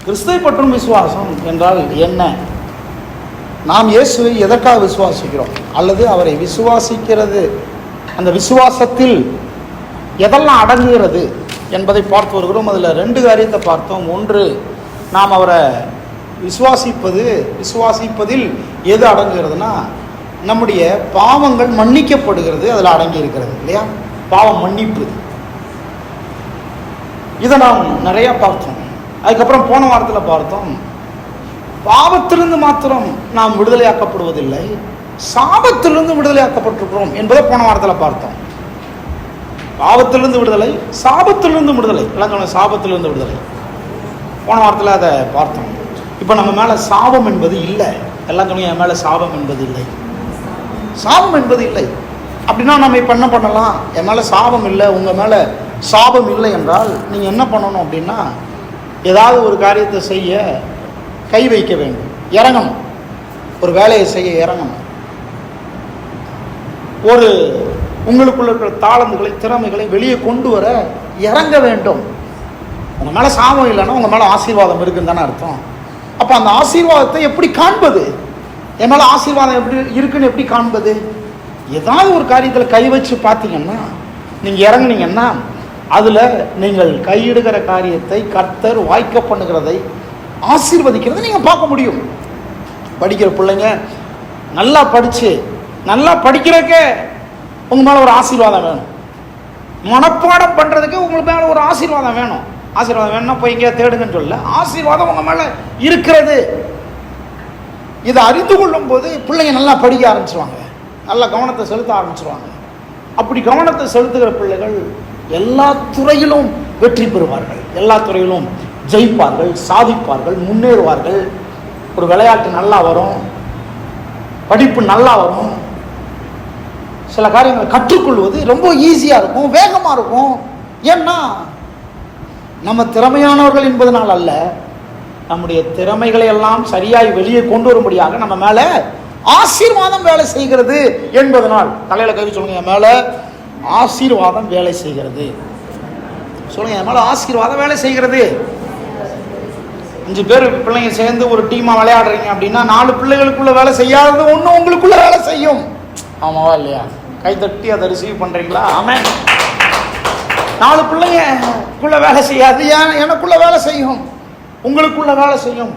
கிறிஸ்துவை பற்றும் விசுவாசம் என்றால் என்ன? நாம் இயேசுவை எதற்காக விசுவாசிக்கிறோம், அல்லது அவரை விசுவாசிக்கிறது, அந்த விசுவாசத்தில் எதெல்லாம் அடங்குகிறது என்பதை பார்த்து வருகிறோம். அதில் 2 காரியத்தை பார்த்தோம். ஒன்று, நாம் அவரை விசுவாசிப்பதில் எது அடங்குகிறதுனா, நம்முடைய பாவங்கள் மன்னிக்கப்படுகிறது, அதில் அடங்கி இருக்கிறது இல்லையா? பாவம் மன்னிப்பு, இதை நாம் நிறையா பார்த்தோம். அதுக்கப்புறம் போன வாரத்தில் பார்த்தோம், பாவத்திலிருந்து மாத்திரம் நாம் விடுதலையாக்கப்படுவதில்லை, சாபத்திலிருந்து விடுதலையாக்கப்பட்டிருக்கிறோம் என்பதை போன வாரத்தில் பார்த்தோம். பாவத்திலிருந்து விடுதலை, சாபத்திலிருந்து விடுதலை, எல்லாம் சொன்ன சாபத்திலிருந்து விடுதலை, போன வாரத்தில் அதை பார்த்தோம். இப்போ நம்ம மேலே சாபம் என்பது இல்லை, எல்லாம் சொன்னீங்க என் மேலே சாபம் என்பது இல்லை, சாபம் என்பது இல்லை. அப்படின்னா நம்ம இப்போ என்ன பண்ணலாம்? என் மேலே சாபம் இல்லை, உங்கள் மேலே சாபம் இல்லை என்றால் நீங்கள் என்ன பண்ணணும் அப்படின்னா, ஏதாவது ஒரு காரியத்தை செய்ய கை வைக்க வேண்டும், இறங்கணும், ஒரு வேலையை செய்ய இறங்கணும், ஒரு உங்களுக்குள்ள இருக்கிற தாளந்துகளை திறமைகளை வெளியே கொண்டு வர இறங்க வேண்டும். உங்கள் மேலே சாபம் இல்லைன்னா உங்கள் மேலே ஆசீர்வாதம் இருக்குன்னு தானே அர்த்தம். அப்போ அந்த ஆசீர்வாதத்தை எப்படி காண்பது? என் மேலே ஆசீர்வாதம் எப்படி இருக்குன்னு எப்படி காண்பது? ஏதாவது ஒரு காரியத்தில் கை வச்சு பார்த்தீங்கன்னா, நீங்கள் இறங்குனீங்கன்னா, அதில் நீங்கள் கையிடுகிற காரியத்தை கர்த்தர் வாய்க்க பண்ணுகிறதை, ஆசீர்வதிக்கிறதை நீங்கள் பார்க்க முடியும். படிக்கிற பிள்ளைங்க நல்லா படித்து நல்லா படிக்கிறதுக்கே உங்கள் மேலே ஒரு ஆசீர்வாதம் வேணும். மனப்பாடம் பண்ணுறதுக்கு உங்களுக்கு மேலே ஒரு ஆசீர்வாதம் வேணும். ஆசீர்வாதம் வேணும்னா போய் எங்கேயா தேடுங்கன்னு சொல்ல, ஆசீர்வாதம் உங்கள் மேலே இருக்கிறது. இதை அறிந்து கொள்ளும் போது பிள்ளைங்க நல்லா படிக்க ஆரம்பிச்சிருவாங்க, நல்லா கவனத்தை செலுத்த ஆரம்பிச்சிருவாங்க. அப்படி கவனத்தை செலுத்துகிற பிள்ளைகள் எல்லா துறையிலும் வெற்றி பெறுவார்கள், எல்லா துறையிலும் ஜெயிப்பார்கள், சாதிப்பார்கள், முன்னேறுவார்கள். ஒரு விளையாட்டு நல்லா வரும், படிப்பு நல்லா வரும், சில காரியங்களை கற்றுக்கொள்வது ரொம்ப ஈஸியாக இருக்கும், வேகமாக இருக்கும். ஏன்னா நம்ம திறமையானவர்கள் என்பதனால் அல்ல, நம்முடைய திறமைகளை எல்லாம் சரியாய் வெளியே கொண்டு வரும்படியாக நம்ம மேலே ஆசீர்வாதம் வேலை செய்கிறது என்பதனால். தலையில் கை சொல்லுங்க, என் மேலே ஆசீர்வாதம் வேலை செய்கிறது. சொல்லுங்க, என் மேலே ஆசீர்வாதம் வேலை செய்கிறது. 5 பேர் பிள்ளைங்க சேர்ந்து ஒரு டீமாக விளையாடுறீங்க அப்படின்னா 4 பிள்ளைகளுக்குள்ள வேலை செய்யாதது ஒன்று உங்களுக்குள்ள வேலை செய்யும். ஆமாவா இல்லையா? கைத்தட்டி அதை ரிசீவ் பண்ணுறீங்களா? ஆமாம். 4 பிள்ளைங்களுக்குள்ள வேலை செய்யாது, எனக்குள்ள வேலை செய்யும், உங்களுக்குள்ள வேலை செய்யும்.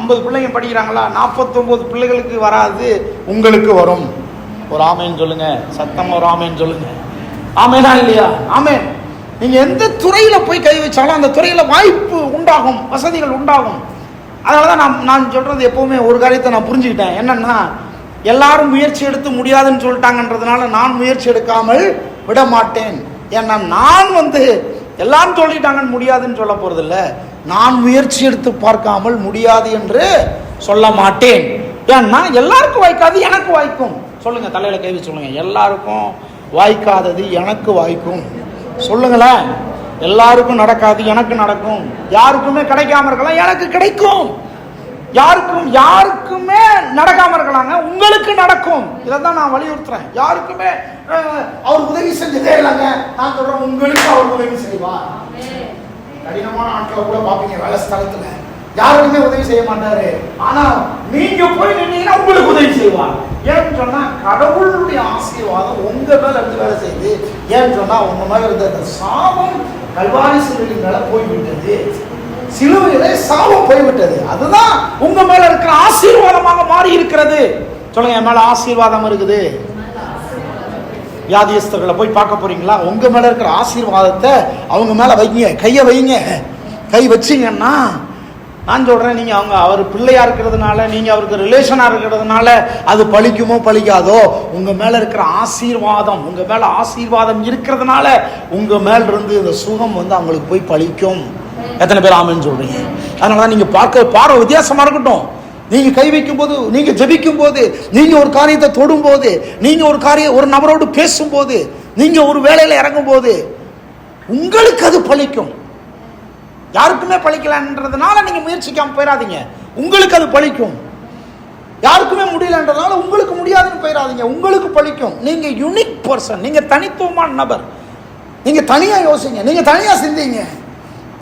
50 பிள்ளைங்க படிக்கிறாங்களா, 49 பிள்ளைகளுக்கு வராது, உங்களுக்கு வரும். ஒரு ஆமேன்னு சொல்லுங்க, சத்தம் ஒரு ஆமேன்னு சொல்லுங்க. ஆமேனா இல்லையா? ஆமேன். நீங்கள் எந்த துறையில் போய் கை வச்சாலும் அந்த துறையில் வாய்ப்பு உண்டாகும், வசதிகள் உண்டாகும். அதனால தான் நான் சொல்கிறது, எப்போவுமே ஒரு காரியத்தை நான் புரிஞ்சுக்கிட்டேன். என்னென்னா, எல்லாரும் முயற்சி எடுத்து முடியாதுன்னு சொல்லிட்டாங்கன்றதுனால நான் முயற்சி எடுக்காமல் விட மாட்டேன். ஏன்னா நான் எல்லாரும் சொல்லிட்டாங்கன்னு முடியாதுன்னு சொல்ல போகிறதில்ல, நான் முயற்சி எடுத்து பார்க்காமல் முடியாது என்று சொல்ல மாட்டேன். ஏன்னா எல்லாருக்கும் வாய்க்காது, எனக்கு வாய்க்கும். சொல்லுங்க, தலையில கை வச்சு சொல்லுங்க, எல்லாருக்கும் வாய்க்காதது எனக்கு வாய்க்கும். சொல்லுங்களேன், எல்லாருக்கும் நடக்காது, எனக்கு நடக்கும். யாருக்குமே கிடைக்காம இருக்கலாம், எனக்கு கிடைக்கும். யாருக்குமே நடக்காம இருக்கலாங்க, உங்களுக்கு நடக்கும். இதைதான் நான் வலியுறுத்துறேன். யாருக்குமே அவர் உதவி செஞ்சதே இல்லைங்க, நான் சொல்றேன், உங்களுக்கு அவர் உதவி செய்வார். கடினமான ஆட்களை கூட பாப்பீங்க வேலை ஸ்தலத்துல, யாருக்குமே உதவி செய்ய மாட்டாரு. ஆனா நீங்க போய் நின்னீங்கன்னா உங்களுக்கு உதவி செய்வார். ஏன்னு சொன்னா கடவுளுடைய ஆசீர்வாதம் உங்க மேல இருந்து வேலை செய்யுது. ஏன்னு சொன்னா உங்க மேல இருந்த அந்த சாபம் கல்வாரி சிலுவையின் மேல போய்விட்டது, சிலுவையிலே சாபம் போய்விட்டது. அதுதான் உங்க மேல இருக்கிற ஆசீர்வாதமாக மாறி இருக்கிறது. சொல்லுங்க, என் மேல ஆசீர்வாதம் இருக்குது. வியாதியஸ்தர்களை போய் பார்க்க போறீங்களா? உங்க மேல இருக்கிற ஆசீர்வாதத்தை அவங்க மேல வைங்க, கையை வைங்க. கை வச்சிங்கன்னா நான் சொல்றேன், நீங்க அவர் பிள்ளையா இருக்கிறதுனால, நீங்க அவருக்கு ரிலேஷனா இருக்கிறதுனால அது பலிக்குமோ பலிக்காதோ, உங்க மேல இருக்கிற ஆசீர்வாதம், உங்க மேல ஆசீர்வாதம் இருக்கிறதுனால உங்க மேல இருந்து இந்த சுகம் அவங்களுக்கு போய் பலிக்கும். எத்தனை பேர் ஆமென்னு சொல்றீங்க? அதனாலதான் நீங்க பார்வை வித்தியாசமா இருக்கட்டும். நீங்க கை வைக்கும் போது, நீங்க ஜெபிக்கும் போது, நீங்க ஒரு காரியத்தை தொடும் போது, நீங்க ஒரு நபரோடு பேசும் போது, நீங்க ஒரு வேலையில இறங்கும் போது உங்களுக்கு அது பலிக்கும். யாருக்குமே பலிக்கலன்றதுனால நீங்க முயற்சிக்காம போயிடாதீங்க, உங்களுக்கு அது பலிக்கும். யாருக்குமே முடியலன்றதுனால உங்களுக்கு முடியாதுன்னு போயிடாதீங்க, உங்களுக்கு பலிக்கும். நீங்க யூனிக் பர்சன், நீங்க தனித்துவமான நபர். நீங்க தனியா யோசிங்க, நீங்க தனியா சிந்திங்க.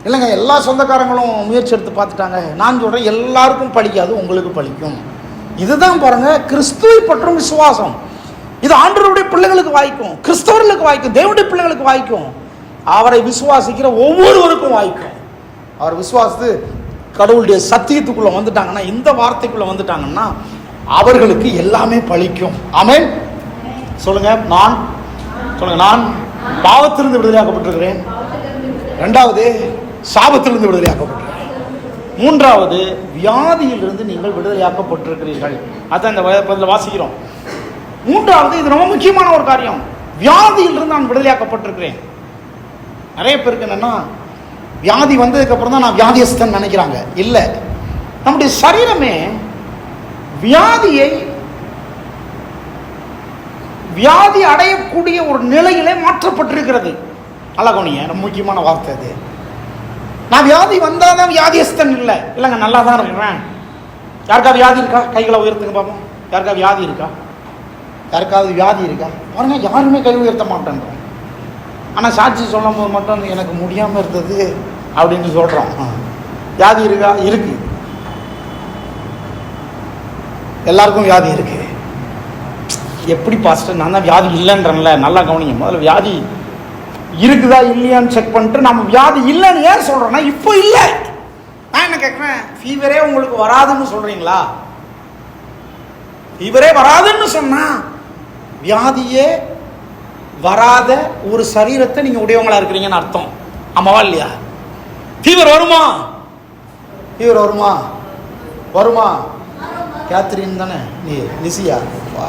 இல்லைங்க, எல்லா சொந்தக்காரங்களும் முயற்சி எடுத்து பார்த்துட்டாங்க. நான் சொல்கிறேன், எல்லாருக்கும் பலிக்காது, உங்களுக்கு பலிக்கும். இதுதான் பாருங்க கிறிஸ்துவை பற்றும் விசுவாசம். இது ஆண்டவருடைய பிள்ளைகளுக்கு வாய்க்கும், கிறிஸ்தவர்களுக்கு வாய்க்கும், தேவனுடைய பிள்ளைகளுக்கு வாய்க்கும், அவரை விசுவாசிக்கிற ஒவ்வொருவருக்கும் வாய்க்கும். அவர் விசுவாசித்து கடவுளுடைய சத்தியத்துக்குள்ள வந்துட்டாங்கன்னா, இந்த வார்த்தைக்குள்ள வந்துட்டாங்கன்னா அவர்களுக்கு எல்லாமே பலிக்கும். ஆமென். சொல்லுங்க, நான் பாவத்திலிருந்து விடுதலையாக்கப்பட்டிருக்கிறேன். இரண்டாவது, சாபத்திலிருந்து விடுதலையாக்கப்பட்டிருக்கிறேன். மூன்றாவது, வியாதியிலிருந்து நீங்கள் விடுதலையாக்கப்பட்டிருக்கிறீர்கள். அதான் இந்த பதில் வாசிக்கிறோம். மூன்றாவது, இது ரொம்ப முக்கியமான ஒரு காரியம், வியாதியிலிருந்து நான் விடுதலையாக்கப்பட்டிருக்கிறேன். நிறைய பேருக்கு என்னன்னா, வியாதி வந்ததுக்கு அப்புறம் தான் நான் வியாதியஸ்தன் நினைக்கிறாங்க. இல்லை, நம்முடைய சரீரமே வியாதி அடையக்கூடிய ஒரு நிலையிலே மாற்றப்பட்டிருக்கிறது. நல்லா கவனிங்க, ரொம்ப முக்கியமான வார்த்தை அது. நான் வியாதி வந்தாதான் வியாதியஸ்தன் இல்லை. இல்லைங்க, நல்லா தான் இருக்கிறேன். யாருக்கா வியாதி இருக்கா? கைகளை உயர்த்துங்க பார்ப்போம். யாருக்கா வியாதி இருக்கா? யாருக்காவது வியாதி இருக்கா? பாருங்க, யாருமே கை உயர்த்த மாட்டேன்றோம். ஆனால் சாட்சி சொல்லும் போது மட்டும் எனக்கு முடியாமல் இருந்தது அப்படின்னு சொல்கிறோம். வியாதி இருக்கா? இருக்கு. எல்லாருக்கும் வியாதி இருக்கு. எப்படி பாஸ்டர் நான் தான் வியாதி இல்லைன்றல? நல்லா கவனிங்க. முதல்ல வியாதி இருக்குதா இல்லையான்னு செக் பண்ணிட்டு நம்ம வியாதி இல்லைன்னு ஏன் சொல்றோம்னா, இப்போ இல்லை. நான் என்ன கேட்குறேன், ஃபீவரே உங்களுக்கு வராதுன்னு சொல்றீங்களா? ஃபீவரே வராதுன்னு சொன்னா வியாதியே வராத ஒரு சரீரத்தை நீங்க உடையவங்களா இருக்கிறீங்கன்னு அர்த்தம். ஆமாவா இல்லையா? ஃபீவர் வருமா? ஃபீவர் வருமா? வருமா? கேத்ரின் தானே நீ? நிசியா? வா,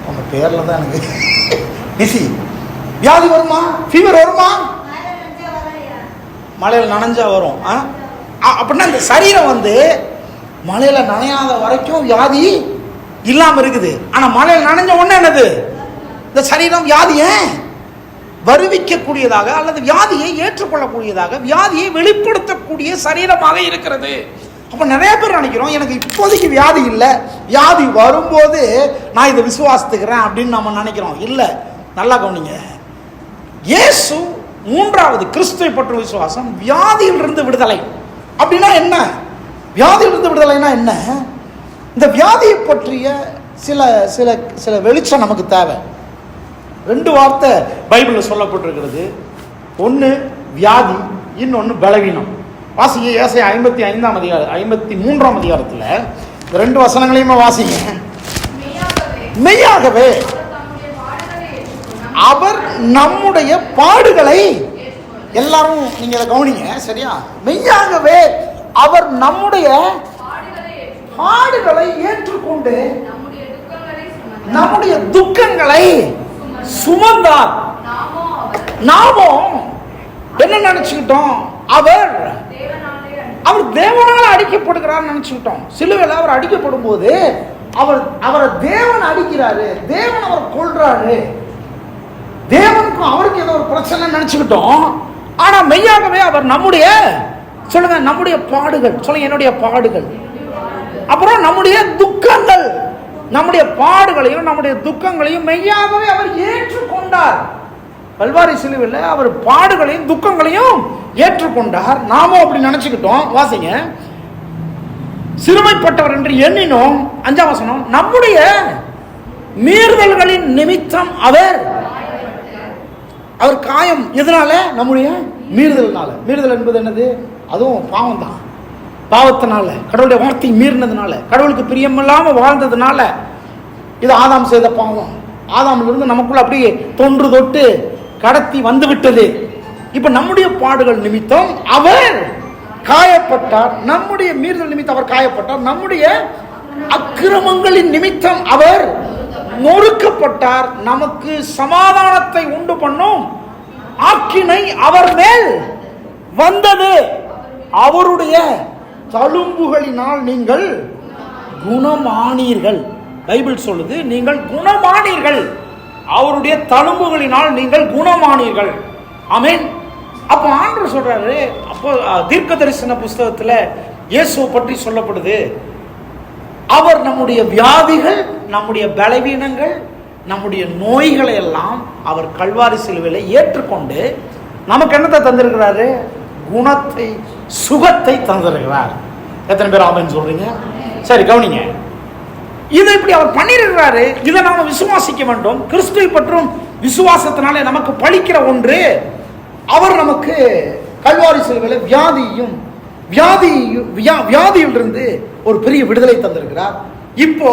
உங்க பேர்ல தான் எனக்கு நிசி. வியாதி வருமா? ஃபீவர் வருமா? மழையில் நனைஞ்சா வரும். அப்படின்னா இந்த சரீரம் மழையில நனையாத வரைக்கும் வியாதி இல்லாம இருக்குது. ஆனா மழையில் நனைஞ்ச உடனே என்னது? இந்த சரீரம் வியாதியை வருவிக்கக்கூடியதாக அல்லது வியாதியை ஏற்றுக்கொள்ளக்கூடியதாக, வியாதியை வெளிப்படுத்தக்கூடிய சரீரமாக இருக்கிறது. அப்ப நிறைய பேர் நினைக்கிறோம், எனக்கு இப்போதைக்கு வியாதி இல்லை, வியாதி வரும்போது நான் இதை விசுவாசித்துக்கிறேன் அப்படின்னு நம்ம நினைக்கிறோம். இல்லை, நல்லா கவனிங்க. இயேசு மூன்றாவது, கிறிஸ்துவை பற்றும் விசுவாசம், வியாதியிலிருந்து விடுதலை. அப்படின்னா என்ன? வியாதியிலிருந்து விடுதலைன்னா என்ன? இந்த வியாதியை பற்றிய சில சில சில வெளிச்சம் நமக்கு தேவை. ரெண்டு வார்த்தை பைபிளில் சொல்லப்பட்டிருக்கிறது. ஒன்று வியாதி, இன்னொன்று பலவீனம். வாசிங்க, ஏசாயா 55ஆம் அதிகாரம் 53ஆம் அதிகாரத்தில் இந்த ரெண்டு வசனங்களையுமே வாசிங்க. மெய்யாகவே அவர் நம்முடைய பாடுகளை, எல்லாரும் நீங்க இதை கவனிங்க சரியா? மெய்யாகவே அவர் நம்முடைய பாடுகளை ஏற்றுக்கொண்டு நம்முடைய துக்கங்களை சுமந்தார். நாமோ என்ன நினைச்சுக்கிட்டோம்? அவர் தேவனால் அடிக்கப்படுகிறார் நினைச்சுக்கிட்டோம். சிலுவையில் அவர் அடிக்கப்படும் போது அவரை தேவன் அடிக்கிறாரு, தேவன் அவர் கொல்றாரு, தேவனுக்கும் அவருக்கு ஏதோ ஒரு பிரச்சனை நினைச்சுக்கிட்டோம். ஆனா மெய்யாகவே அவர் நம்முடைய, சொல்லுங்க, நம்முடைய பாடுகள், சொல்லுங்க, என்னுடைய பாடுகள், அப்புறம் நம்முடைய துக்கங்கள், நம்முடைய பாடுகளையும் நம்முடைய துக்கங்களையும் மெய்யாகவே அவர் ஏற்றுக்கொண்டார். கல்வாரி சிலுவையில் அவர் பாடுகளையும் துக்கங்களையும் ஏற்றுக்கொண்டார். நாமும் அப்படி நினைச்சுக்கிட்டோம். வாசிங்க, சிறுமைப்பட்டவர் என்று எண்ணினோம். 5ஆம் வசனம், நம்முடைய மீறுதல்களின் நிமித்தம் அவர் காயம். எதனால? நம்முடைய மீறுதல்னால. மீறுதல் என்பது என்னது? அதுவும் பாவம் தான். பாவத்தினால, கடவுளுடைய வார்த்தை மீறினதுனால, கடவுளுக்கு பிரியமில்லாம வாழ்ந்ததுனால, இது ஆதாம் செய்த பாவம். ஆதாமிலிருந்து நமக்குள்ள அப்படியே தொன்று தொட்டு கடத்தி வந்து விட்டது. இப்ப நம்முடைய பாடுகள் நிமித்தம் அவர் காயப்பட்டார், நம்முடைய மீறுதல் நிமித்தம் அவர் காயப்பட்டார், நம்முடைய அக்கிரமங்களின் நிமித்தம் அவர் நொறுக்கப்பட்டார். நமக்கு சமாதானத்தை உண்டு பண்ணும் ஆக்கினை அவர் மேல் வந்தது. அவருடைய தழும்புகளினால் நீங்கள் குணமானீர்கள். பைபிள் சொல்லுது, நீங்கள் குணமானீர்கள். அவருடைய தழும்புகளினால் நீங்கள் குணமானீர்கள். ஆமென். அப்போ ஆண்டவர் சொல்றாரு, அப்போ தீர்க்க தரிசன புஸ்தகத்துல இயேசுவை பற்றி சொல்லப்படுது. அவர் நம்முடைய வியாதிகள், நம்முடைய பலவீனங்கள், நம்முடைய நோய்களை எல்லாம் அவர் கல்வாரி சிலுவையில் ஏற்றுக்கொண்டு நமக்கு என்னத்தை தந்திருக்கிறாரு? குணத்தை, சுகத்தை தந்திருக்கிறார். எத்தனை பேர் ஆமென் சொல்றீங்க? சரி, கவனிங்க. இதை இப்படி அவர் பண்ணிருக்கிறாரு. இதை நாம விசுவாசிக்க வேண்டும். கிறிஸ்துவை பற்றும் விசுவாசத்தினாலே நமக்கு பலிக்கிற ஒன்று, அவர் நமக்கு கல்வாரி சிலுவையில வியாதியிலிருந்து ஒரு பெரிய விடுதலை தந்திருக்கிறார். இப்போ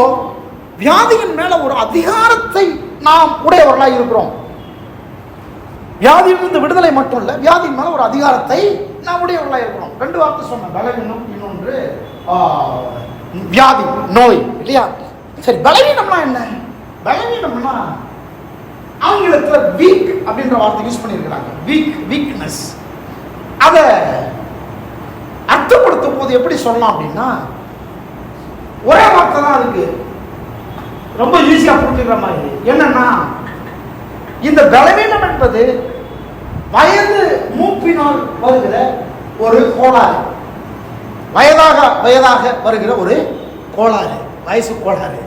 வியாதியின் மேல ஒரு அதிகாரத்தை நாம் உடையவர்களாக இருக்கிறோம். வியாதியிலிருந்து விடுதலை மட்டும் இல்ல, வியாதியின் மேல ஒரு அதிகாரத்தை நாம் உடையவர்களாக இருக்கிறோம். ரெண்டு வார்த்தை சொன்னேன், பலவீனம், இன்னொன்று வியாதி, நோய், இல்லையா? சரி, பலவீனம்னா என்ன? பலவீனம்னா ஆங்கிலத்துல வீக் அப்படின்ற வார்த்தை யூஸ் பண்ணியிருக்கிறாங்க. வீக்னஸ். அத அர்த்தப்படுத்தும் போது எப்படி சொல்லலாம் அப்படின்னா, ஒரே வார்த்தை தான் அதுக்கு, ரொம்ப ஈஸியா புரிஞ்சுக்கிற மாதிரி. என்னன்னா, இந்த பலவீனம் என்பது வயது மூப்பினால் வருகிற ஒரு கோளாறு, வயதாக வருகிற ஒரு கோளாறு, வயசு கோளாறு.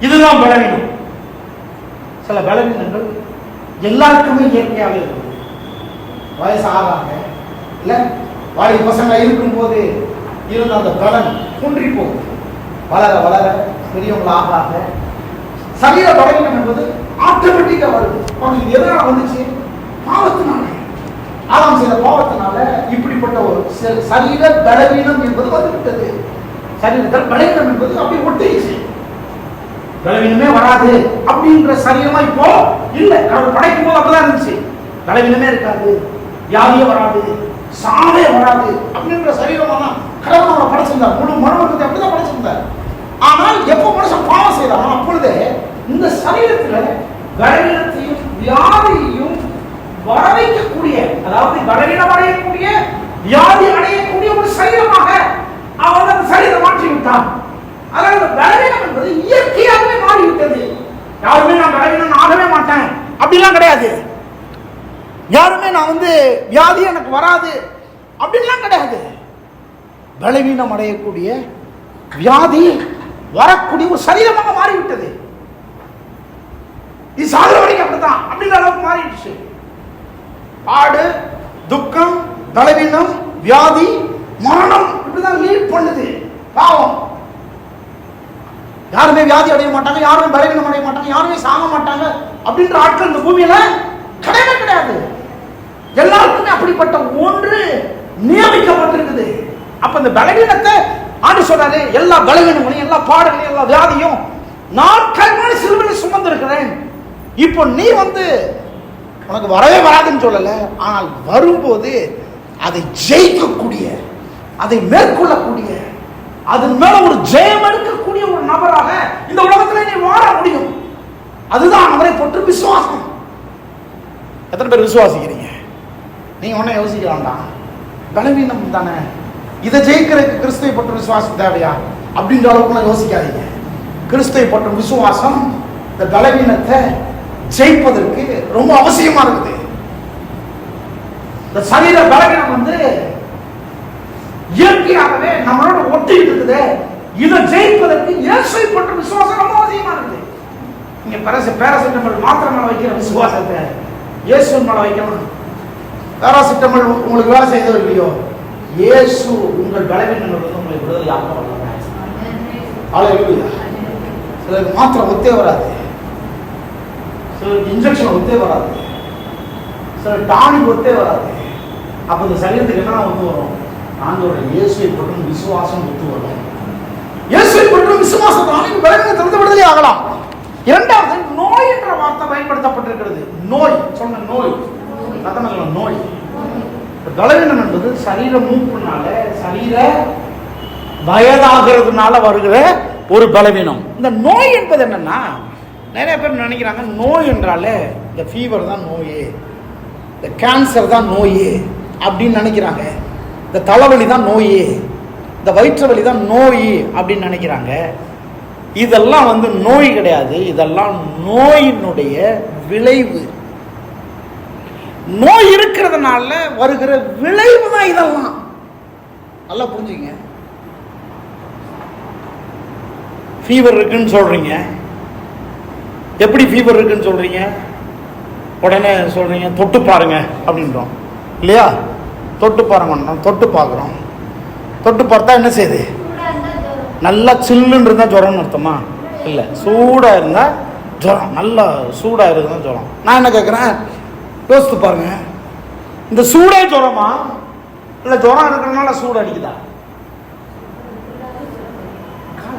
இதுதான் பலவீனம். சில பலவீனங்கள் எல்லாருக்குமே இயற்கையாகவே இருக்குது. வயசு ஆகாக இல்ல, வாழை பசங்க இருக்கும் போது இருந்த அந்த பலன் குன்றி போகுது. வளர வளர பெரியவங்கள ஆக சரீர பலவீனம் என்பது ஆட்டோமேட்டிக்கா வருது. இது எதனால வந்துச்சு? பாவத்தினால. ஆதாம் செய்த பாவத்தினால இப்படிப்பட்ட ஒரு சரீர பலவீனம் என்பது வந்துவிட்டது. சரீரத்தில் பலவீனம் என்பது அப்படி ஒட்டிச்சு. பலவீனமே வராது அப்படின்ற சரீரமா இப்போ இல்ல. கடவுள் படைக்கும் போது அப்படிதான் இருந்துச்சு. பலவீனமே இருக்காது, வியாதியே வராது, சாவே வராது அப்படின்ற சரீரமா தான் கடவுள் நம்மளை படைச்சிருந்தார். முழு மனவர்க்கத்தை அப்படிதான் படைச்சிருந்தார். ஆனால் எப்போ மனுஷன் பாவம் செய்யறானோ அப்பொழுது இந்த சரீரத்துல பலவீனத்தையும் வியாதியையும் வர வைக்கக்கூடிய, அதாவது பலவீனம் அடையக்கூடிய, வியாதி அடையக்கூடிய ஒரு சரீரமாக அவன் அந்த சரீரத்தை மாற்றி விட்டான். அதாவது பலவீனம் என்பது இயற்கையாகவே மாறிவிட்டது. யாருமே நான் பலவீனம் ஆகவே மாட்டேன் அப்படிலாம் கிடையாது. யாருமே நான் வியாதி எனக்கு வராது அப்படின்லாம் கிடையாது. பலவீனம் அடையக்கூடிய, வியாதி வரக்கூடிய ஒரு சரீரமாக மாறிவிட்டது. இது சாகுற வரைக்கும் அப்படித்தான், அப்படிங்கிற அளவுக்கு மாறிடுச்சு. பாடு, துக்கம், பலவீனம், வியாதி, மரணம் இப்படிதான் லீட் பண்ணுது பாவம். யாருமே வியாதி அடைய மாட்டாங்க, யாருமே பலவீனம் அடைய மாட்டாங்க, யாருமே சாக மாட்டாங்க அப்படின்ற ஆட்கள் இந்த பூமியில கிடையவே கிடையாது. எல்லாருக்குமே அப்படிப்பட்ட ஒன்று நியமிக்கப்பட்டிருக்குது. அப்ப இந்த பலவீனத்தை ஆண்டு சொல்றாரு, எல்லா பலவீனங்களையும், எல்லா பாடுகளையும், எல்லா வியாதியும் நான் கல்வாரி சிலுவையில் சுமந்திருக்கிறேன். இப்போ நீ உனக்கு வரவே வராதுன்னு சொல்லல, ஆனால் வரும்போது அதை ஜெயிக்கக்கூடிய, அதை மேற்கொள்ளக்கூடிய, அதன் மேல ஒரு ஜெயம் எடுக்கக்கூடிய ஒரு நபராக இந்த உலகத்தில் நீ வாழ முடியும். அதுதான் அவரை பற்றி விசுவாசம். எத்தனை பேர் விசுவாசிக்கிறீங்க? நீங்க ஒன்னும் யோசிக்க வேண்டாம். பலவீனம் தானே, இதை ஜெயிக்கிறதுக்கு கிறிஸ்துவை பற்றும் விசுவாசம் தேவையா அப்படின்ற அளவுக்கு யோசிக்காதீங்க. கிறிஸ்துவை பற்றும் விசுவாசம் இந்த பலவீனத்தை ஜெயிப்பதற்கு ரொம்ப அவசியமா இருக்குது. இந்த சரீர பலவீனம் இயற்கையாகவே நம்மளோட ஒட்டிட்டு இருக்குது. இதை ஜெயிப்பதற்கு இயேசுவை பற்றும் விசுவாசம் ரொம்ப அவசியமா இருக்குது. நீங்க பேராசிட்டமல் மாத்திரை மேல வைக்கிற விசுவாசத்தை இயேசு மேல வைக்கணும். பேராசிட்டமல் உங்களுக்கு வேலை செய்தோ இல்லையோ, இயேசு உங்கள் பலவீனங்கள் உங்களை விடுதலையாக்க வல்லவர். ஹல்லேலூயா. சிலருக்கு மாத்திரை ஒத்தே வராது, சிலருக்கு இன்ஜெக்ஷன் ஒத்தே வராது, சிலர் டானிக் ஒத்தே வராது. அப்ப இந்த சரீரத்துக்கு என்ன வரும்? ஆண்டவருடைய இயேசுவை பற்றும் விசுவாசம் ஒத்து வரும். இயேசுவை பற்றும் விசுவாசத்தால் நீங்க பலவீனத்திலிருந்து விடுதலை ஆகலாம். இரண்டாவது, நோய் என்ற வார்த்தை பயன்படுத்தப்பட்டிருக்கிறது. நோய் சொன்ன நோய் நோய். பலவீனம் என்பது சரீர மூப்புனால, சரீர வயதாகிறதுனால வருகிற ஒரு பலவீனம். இந்த நோய் என்பது என்னன்னா, நிறைய பேர் நினைக்கிறாங்க நோய் என்றாலே இந்த ஃபீவர் தான் நோயே, இந்த கேன்சர் தான் நோயே அப்படின்னு நினைக்கிறாங்க. இந்த தலைவலி தான் நோயே, இந்த வயிற்று வலி தான் நோய் அப்படின்னு நினைக்கிறாங்க. இதெல்லாம் நோய் கிடையாது. இதெல்லாம் நோயினுடைய விளைவு. நோய் இருக்கிறதுனால வருகிற விளைவு தான் இதெல்லாம். நல்லா புரிஞ்சுங்க. ஃபீவர் இருக்குன்னு சொல்றீங்க, எப்படி ஃபீவர் இருக்குன்னு சொல்றீங்க? உடனே சொல்றீங்க தொட்டு பாருங்க அப்படின்றோம் இல்லையா? தொட்டு பாருங்க. தொட்டு பார்க்குறோம். தொட்டு பார்த்தா என்ன செய்யுது? நல்லா சில்லுன்னு இருந்தால் ஜுரம்னு அர்த்தமா? இல்லை, சூடாக இருந்தால் ஜுரம். நல்லா சூடாக இருக்குதான் ஜுரம். நான் என்ன கேட்குறேன், யோசித்து பாருங்க, இந்த சூடே ஜுரமா இல்லை ஜுரம் இருக்கிறதுனால சூடு அடிக்குதா?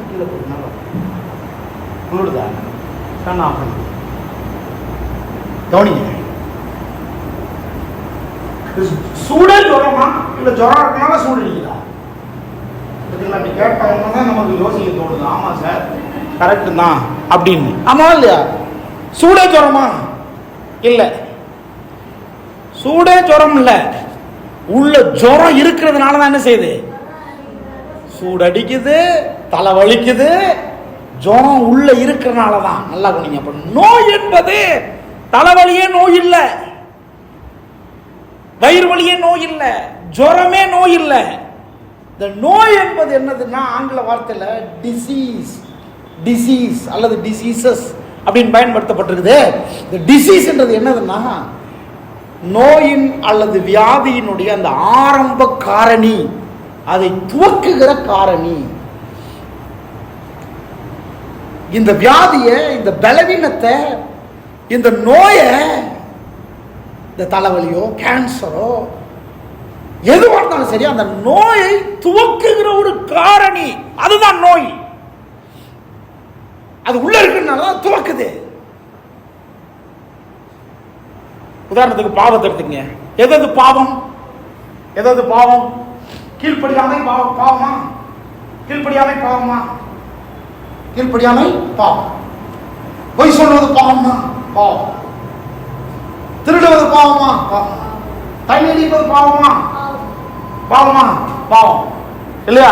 கீழே போடுறதுனால குளிருதா? கவனிங்க, சூடே ஜுரமா இல்லை ஜுரம் இருக்கிறதுனால சூடு அடிக்குதா? அப்படி கேட்டவங்க தான் நமக்கு யோசிக்க தோணுது. ஆமா சார், கரெக்டு தான் அப்படின்னு. ஆமா இல்லையா? சூடே ஜுரமா? இல்லை, சூடே ஜுரம் இல்லை. உள்ள ஜுரம் இருக்கிறதுனால தான் என்ன செய்யுது? சூடு அடிக்குது, தலை வலிக்குது. ஜுரம் உள்ள இருக்கிறதுனால தான். நல்லா கவனிங்க. அப்ப நோய் என்பது தலைவலியே நோய் இல்லை, வயிறு வலியே நோய் இல்லை, ஜுரமே நோய் இல்லை. இந்த நோய் என்பது என்னதுன்னா ஆங்கில வார்த்தையில் டிசீஸ், டிசீஸ் அல்லது டிசீசஸ் அப்படின்னு பயன்படுத்தப்பட்டிருக்குது. இந்த டிசீஸ்ன்றது என்னதுன்னா நோயின் அல்லது வியாதியினுடைய அந்த ஆரம்ப காரணி, அதை துவக்குகிற காரணி. இந்த வியாதியை, இந்த பலவீனத்தை, இந்த நோயை, இந்த தலைவலியோ கேன்சரோ எதுவாக இருந்தாலும் சரி, அந்த நோயை துவக்குகிற ஒரு காரணி, அதுதான் நோய். அது உள்ள இருக்குனால துவக்குது. உதாரணத்துக்கு பாவத்தை எடுத்துங்க. எது பாவம்? எது பாவம்? கீழ்ப்படியாமை பாவமா? கீழ்ப்படியாமை பாவமா? கீழ்ப்படியாமை பாவம். பொய் சொல்வது பாவமா? பாவம். திருடுவது பாவமா? பாவம். தண்ணி அடிப்பது பாவமா? பாவமா? பாவம் இல்லையா?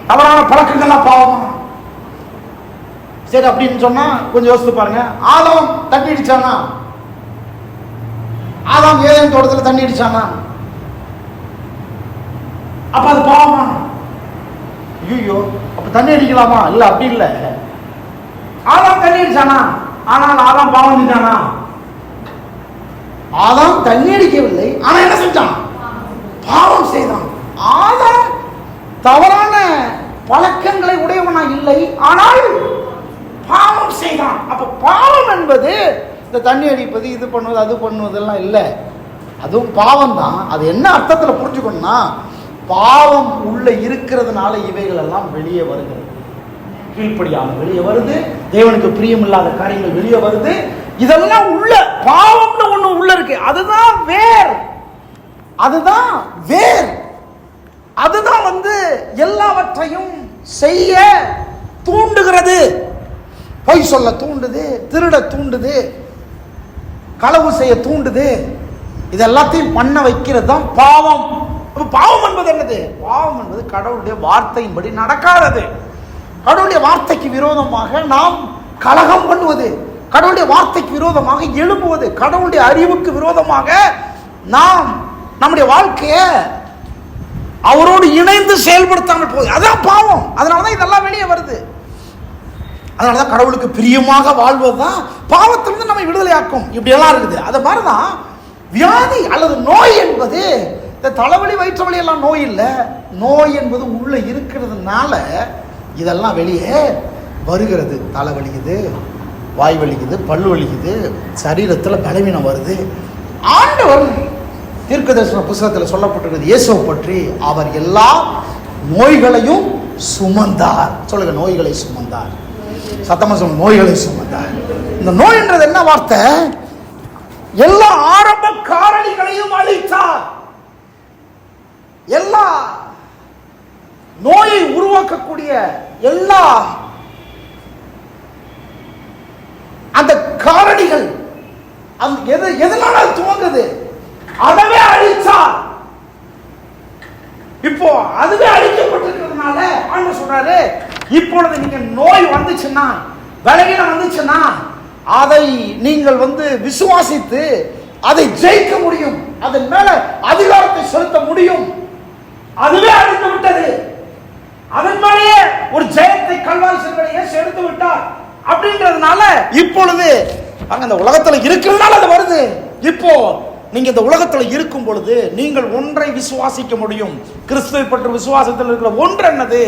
தவறான பழக்கங்கள்லாம் பாவமா? சரி, அப்படின்னு சொன்னா கொஞ்சம் யோசித்து பாருங்க. ஆதாம் தண்ணி அடிச்சானா? ஆதாம் ஏதேன் தோட்டத்தில் தண்ணி அடிச்சானா? அப்ப அது பாவமா? ஐயோ, அப்ப தண்ணி அடிக்கலாமா? இல்ல, அப்படி இல்லை. ஆதாம் தண்ணி அடிச்சானா? ஆனால் ஆதாம் பாவம் செஞ்சானா? ஆதாம் தண்ணி அடிக்கவில்லை, ஆனா என்ன செஞ்சான்? பாவம் செய்தான். ஆதாம் தவறான பழக்கங்களை உடையவனா இல்லை, ஆனால் பாவம் செய்தான். அப்ப பாவம் என்பது இந்த தண்ணி அடிப்பது, இது பண்ணுவது, அது பண்ணுவதெல்லாம் இல்லை. அதுவும் பாவம் தான். அது என்ன அர்த்தத்தில் புரிஞ்சுக்கணும்னா, பாவம் உள்ள இருக்கிறதுனால இவைகள் எல்லாம் வெளியே வருகிறது. கீழ்ப்படியாமல் வெளியே வருது, தேவனுக்கு பிரியமில்லாத காரியங்கள் வெளியே வருது. இதெல்லாம் உள்ள பாவம்னு ஒண்ணு உள்ள இருக்கு. அதுதான் வேர், அதுதான் வேர். அதுதான் எல்லாவற்றையும் செய்ய தூண்டுகிறது. பொய் சொல்ல தூண்டுது, திருட தூண்டுது, களவு செய்ய தூண்டுது. இது எல்லாத்தையும் பண்ண வைக்கிறது தான் பாவம். பாவம் என்பது என்னது? பாவம் என்பது கடவுளுடைய வார்த்தையின்படி நடக்காதது. கடவுளுடைய வார்த்தைக்கு விரோதமாக நாம் கலகம் பண்ணுவது, கடவுளுடைய வார்த்தைக்கு விரோதமாக எழும்புவது, கடவுளுடைய அறிவுக்கு விரோதமாக நாம் நம்முடைய வாழ்க்கையை அவரோடு இணைந்து செயல்படுத்தாமல் போகுது. அதான் பாவம். அதனாலதான் இதெல்லாம் வெளியே வருது. அதனாலதான் கடவுளுக்கு பிரியமாக வாழ்வதுதான் பாவத்திலிருந்து நம்மை விடுதலையாக்கும். இப்படி எல்லாம் இருக்குது. அது மாதிரிதான் வியாதி அல்லது நோய் என்பது இந்த தலைவலி வயிற்றுவலி எல்லாம் நோய் இல்லை. நோய் என்பது உள்ள இருக்கிறதுனால இதெல்லாம் வெளியே வருகிறது. தலை வலிக்குது, வாய் வலிக்குது, பல்லு வலிக்குது, சரீரத்தில் பலவீனம் வருது. ஆண்டவர் தீர்க்கதரிசன புத்தகத்தில் சொல்லப்பட்டிருக்கிறது இயேசுவை பற்றி, அவர் எல்லா நோய்களையும் சுமந்தார். சொல்லுங்க, நோய்களை சுமந்தார். சத்தமா சொல்லுங்க, நோய்களை சுமந்தார். இந்த நோய்ன்றது என்ன வார்த்தை? எல்லா ஆரம்ப காரணிகளையும் அழித்தார். எல்லா நோயை உருவாக்கக்கூடிய எல்லா அந்த காரணிகள் எதனால துவங்குது, அதவே அழிச்சார். இப்போ அதுவே அழிக்கப்பட்டிருக்கிறதுனால ஆண்டவர் சொல்றாரு, இப்பொழுது நீங்க நோய் வந்துச்சுன்னா, பலவீனம் வந்துச்சுன்னா, அதை நீங்கள் விசுவாசித்து அதை ஜெயிக்க முடியும், அதன் மேல அதிகாரத்தை செலுத்த முடியும். அதுவே அழித்து விட்டது. அதன் மேலேயே ஒரு ஜெயத்தை கல்வாரி சிலுவையிலே எடுத்து விட்டார். அப்படின்றதுனால இப்பொழுது அங்க அந்த உலகத்துல இருக்கிறதுனால அது வருது. இப்போ நீங்க இந்த உலகத்தில் இருக்கும் பொழுது நீங்கள் ஒன்றை விசுவாசிக்க முடியும். கிறிஸ்துவை பற்றி விசுவாசத்தில் இருக்கிற ஒன்று என்னது?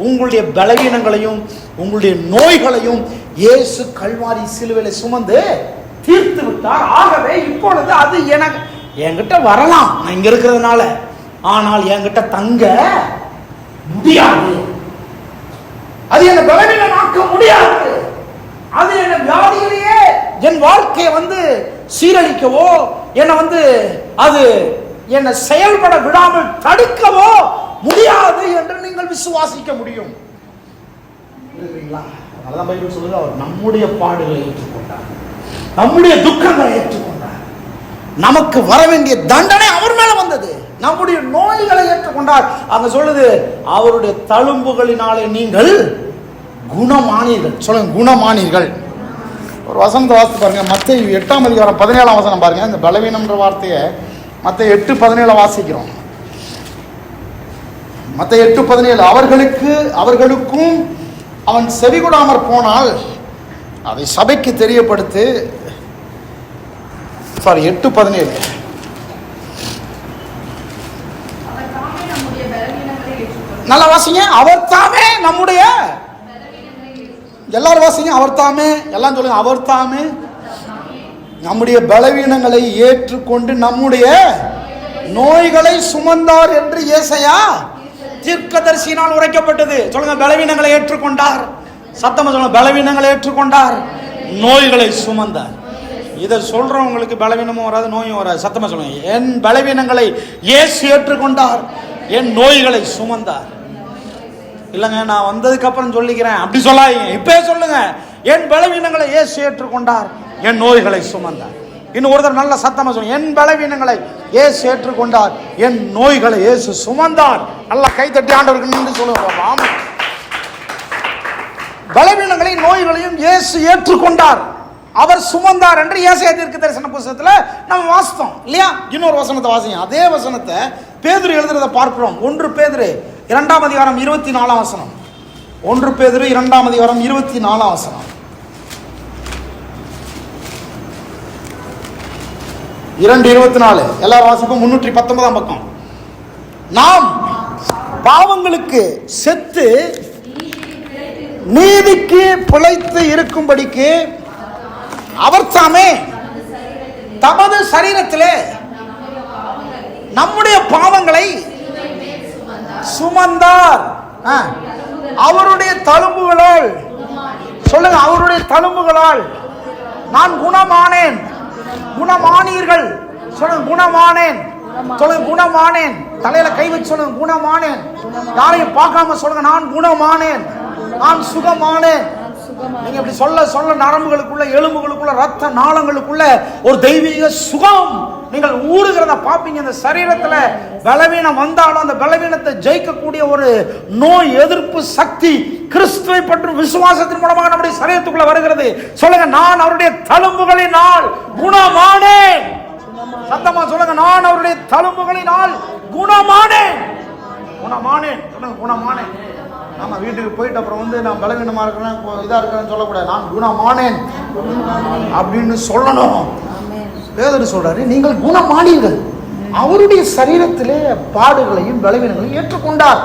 உங்களுடைய பலவீனங்களையும் உங்களுடைய நோய்களையும் இயேசு கல்வாரி சிலுவையில சுமந்து தீர்த்து விட்டார். ஆகவே இப்பொழுது அது எனக்கு என்கிட்ட வரலாம் நான் இங்க இருக்கிறதுனால, ஆனால் என்கிட்ட தங்க முடியாது. அது என்ன பலவீனமாக்க முடியாது. அது என்ன வியாதியிலேயே என் வாழ்க்கையை சீரழிக்கவோ அது என்னை செயல்பட விடாமல் தடுக்கவோ முடியாது என்று நீங்கள் விசுவாசிக்க முடியும். அதான் பைபிள் சொல்லுது, அவர் நம்முடைய பாடுகளை ஏற்றுக்கொண்டார், நம்முடைய துக்கங்களை ஏற்றுக்கொண்டார், நமக்கு வர வேண்டிய தண்டனை அவர் மேல வந்தது, நம்முடைய நோய்களை ஏற்றுக்கொண்டார். அங்க சொல்லுது, அவருடைய தழும்புகளினாலே நீங்கள் குணமானீர்கள். சொல்லுங்க, குணமானீர்கள். ஒரு வசனத்தை வாசித்து பாருங்க, மத்தேயு 8ஆம் அதிகாரம் 17ஆம் வசனம் பாருங்க. இந்த பலவீனம்ன்ற வார்த்தையை மத்தேயு 8:17 வாசிக்கிறோம். மத்தேயு 8:17 அவர்களுக்கும் அவன் செவிகொடாமற் போனால் அதை சபைக்கு தெரியப்படுத்து. 8:17 நல்லா வாசிங்க. அவர் தாமே நம்முடைய, எல்லாரும் வாசிங்க, அவர் தாமே, எல்லாம் சொல்லுங்க, அவர் தாமே நம்முடைய பலவீனங்களை ஏற்றுக்கொண்டு நம்முடைய நோய்களை சுமந்தார் என்று ஏசாயா தீர்க்கதரிசியினால் உரைக்கப்பட்டது. சொல்லுங்க, பலவீனங்களை ஏற்றுக்கொண்டார். சத்தமா சொல்லுங்க, பலவீனங்களை ஏற்றுக்கொண்டார், நோய்களை சுமந்தார். இதை சொல்றவங்களுக்கு பலவீனமும் வராது, நோயும் வராது. சத்தமா சொல்லுங்க, என் பலவீனங்களை இயேசு ஏற்றுக்கொண்டார், என் நோய்களை சுமந்தார். இல்லைங்க, நான் வந்ததுக்கு அப்புறம் சொல்லிக்கிறேன் அப்படி சொல்லாதீங்க, இப்பே சொல்லுங்க, என் பலவீனங்களை இயேசு ஏற்றுக்கொண்டார், என் நோய்களை சுமந்தார். இன்னும் ஒருத்தர் நல்ல சத்தமா சொல்லுங்க, என் பலவீனங்களை இயேசு ஏற்றுக்கொண்டார், என் நோய்களை இயேசு சுமந்தார். நல்லா கைத்தட்டி ஆண்டவருக்கு நின்று சொல்லுங்க. ஆமாம், பலவீனங்களையும் நோய்களையும் இயேசு ஏற்றுக்கொண்டார், அவர் சுமந்தார் என்று ஏசாயா தீர்க்கதரிசன புத்தகத்துல நம்ம வாசித்தோம் இல்லையா? இன்னொரு வசனத்தை வாசிங்க. அதே வசனத்தை பேதுரு எழுதுறத பார்க்கிறோம். 1 பேதுரு 2ஆம் அதிகாரம் 24ஆம் வசனம். 1 பேதுரு 2ஆம் அதிகாரம் 24ஆம் வசனம். 2:24 எல்லாரும் வாசிப்போம். 319ஆம் பக்கம். நாம் பாவங்களுக்கு செத்து நீதிக்கு பிழைத்து இருக்கும்படிக்கு அவர் தாமே தமது சரீரத்திலே நம்முடைய பாவங்களை சுமந்தார். அவருடைய தழும்புகளால், சொல்லுங்க, அவருடைய தழும்புகளால் நான் குணமானேன். குணமானீர்கள். சொல்லுங்க, குணமானேன். சொல்லுங்க, குணமானேன். தலையில கை வச்சு சொல்லுங்க, குணமானேன். யாரையும் பார்க்காம சொல்லுங்க, நான் குணமானேன், நான் சுகமானேன். நீங்க இப்படி சொல்ல சொல்ல நரம்புகளுக்குள்ள, எலும்புகளுக்குள்ள, ரத்த நாளங்களுக்குள்ள ஒரு தெய்வீக சுகம் நீங்கள் ஊறுகிறத பாப்பீங்க. இந்த சரீரத்துல பலவீனம் வந்தாலும் அந்த பலவீனத்தை ஜெயிக்கக்கூடிய ஒரு நோய் எதிர்ப்பு சக்தி கிறிஸ்துவை பற்றும் விசுவாசத்தின் மூலமாக நம்முடைய சரீரத்துக்குள்ள வருகிறது. சொல்லுங்க, நான் அவருடைய தழும்புகளினால் குணமானேன். சத்தமா சொல்லுங்க, நான் அவருடைய தழும்புகளினால் குணமானேன். குணமானேன். சொல்லுங்க, குணமானேன். நம்ம வீட்டுக்கு போயிட்டு அப்புறம் நான் பலவீனமா இருக்கிறேன், இதா இருக்கிறேன்னு சொல்லக்கூடாது. நான் குணமானேன் அப்படின்னு சொல்லணும். பேதுரு சொல்றாரு, நீங்கள் குணமானீர்கள். அவருடைய சரீரத்திலே பாடுகளையும் பலவீனங்களையும் ஏற்றுக்கொண்டார்.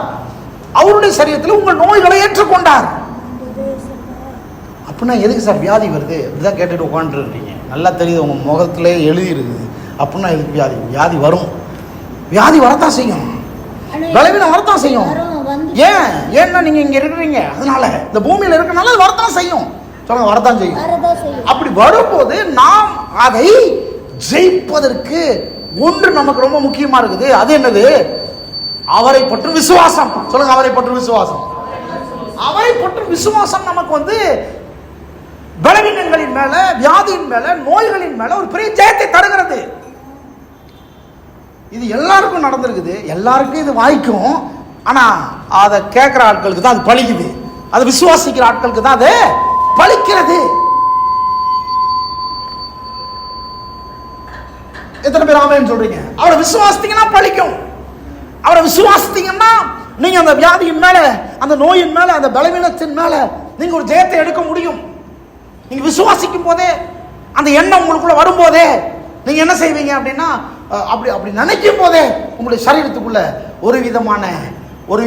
அவருடைய சரீரத்தில் உங்கள் நோய்களை ஏற்றுக்கொண்டார். அப்படின்னா எதுக்கு சார் வியாதி வருது? இப்படிதான் கேட்டுட்டு உட்காந்துருக்கீங்க. நல்லா தெரியுது, உங்க முகத்திலே எழுதி இருக்குது. அப்படின்னா எதுக்கு வியாதி? வியாதி வரும், வியாதி வரத்தான் செய்யும், பலவீனம் வரத்தான் செய்யும். ஏன்னா நீங்க இங்க இருக்கிறீங்க, அதனால இந்த பூமியில இருக்கனால அது வரத்தான் செய்யும். சொல்லுங்க, வரத்தான் செய்யும். அப்படி வரும்போது நாம் அதை ஜெயிப்பதற்கு ஒன்று நமக்கு ரொம்ப முக்கியமா இருக்குது. அது என்னது? அவரை பற்றும் விசுவாசம். சொல்லுங்க, அவரை பற்றும் விசுவாசம். அவரை பற்றும் விசுவாசம் நமக்கு பலவீனங்களின் மேல, வியாதியின் மேல, நோய்களின் மேல ஒரு பெரிய ஜெயத்தை தருகிறது. இது எல்லாருக்கும் நடந்திருக்குது, எல்லாருக்கும் இது வாய்க்கும். ஆனா அதை கேட்கிற ஆட்களுக்கு தான் அது பலிக்குது, அதை விசுவாசிக்கிற ஆட்களுக்கு தான் அது பலிக்கிறது. எத்தனை பேர் ஆமென் சொல்றீங்க? அவரை விசுவாசித்தீங்கன்னா பலிக்கும். அவரை விசுவாசித்தீங்கன்னா நீங்க அந்த வியாதியின் மேல, அந்த நோயின் மேல, அந்த பலவீனத்தின் மேல நீங்க ஒரு ஜெயத்தை எடுக்க முடியும். நீங்க விசுவாசிக்கும் போதே, அந்த எண்ணம் உங்களுக்குள்ள வரும்போதே நீங்க என்ன செய்வீங்க அப்படின்னா, அப்படி அப்படி நினைக்கும் போதே உங்களுடைய சரீரத்துக்குள்ள ஒரு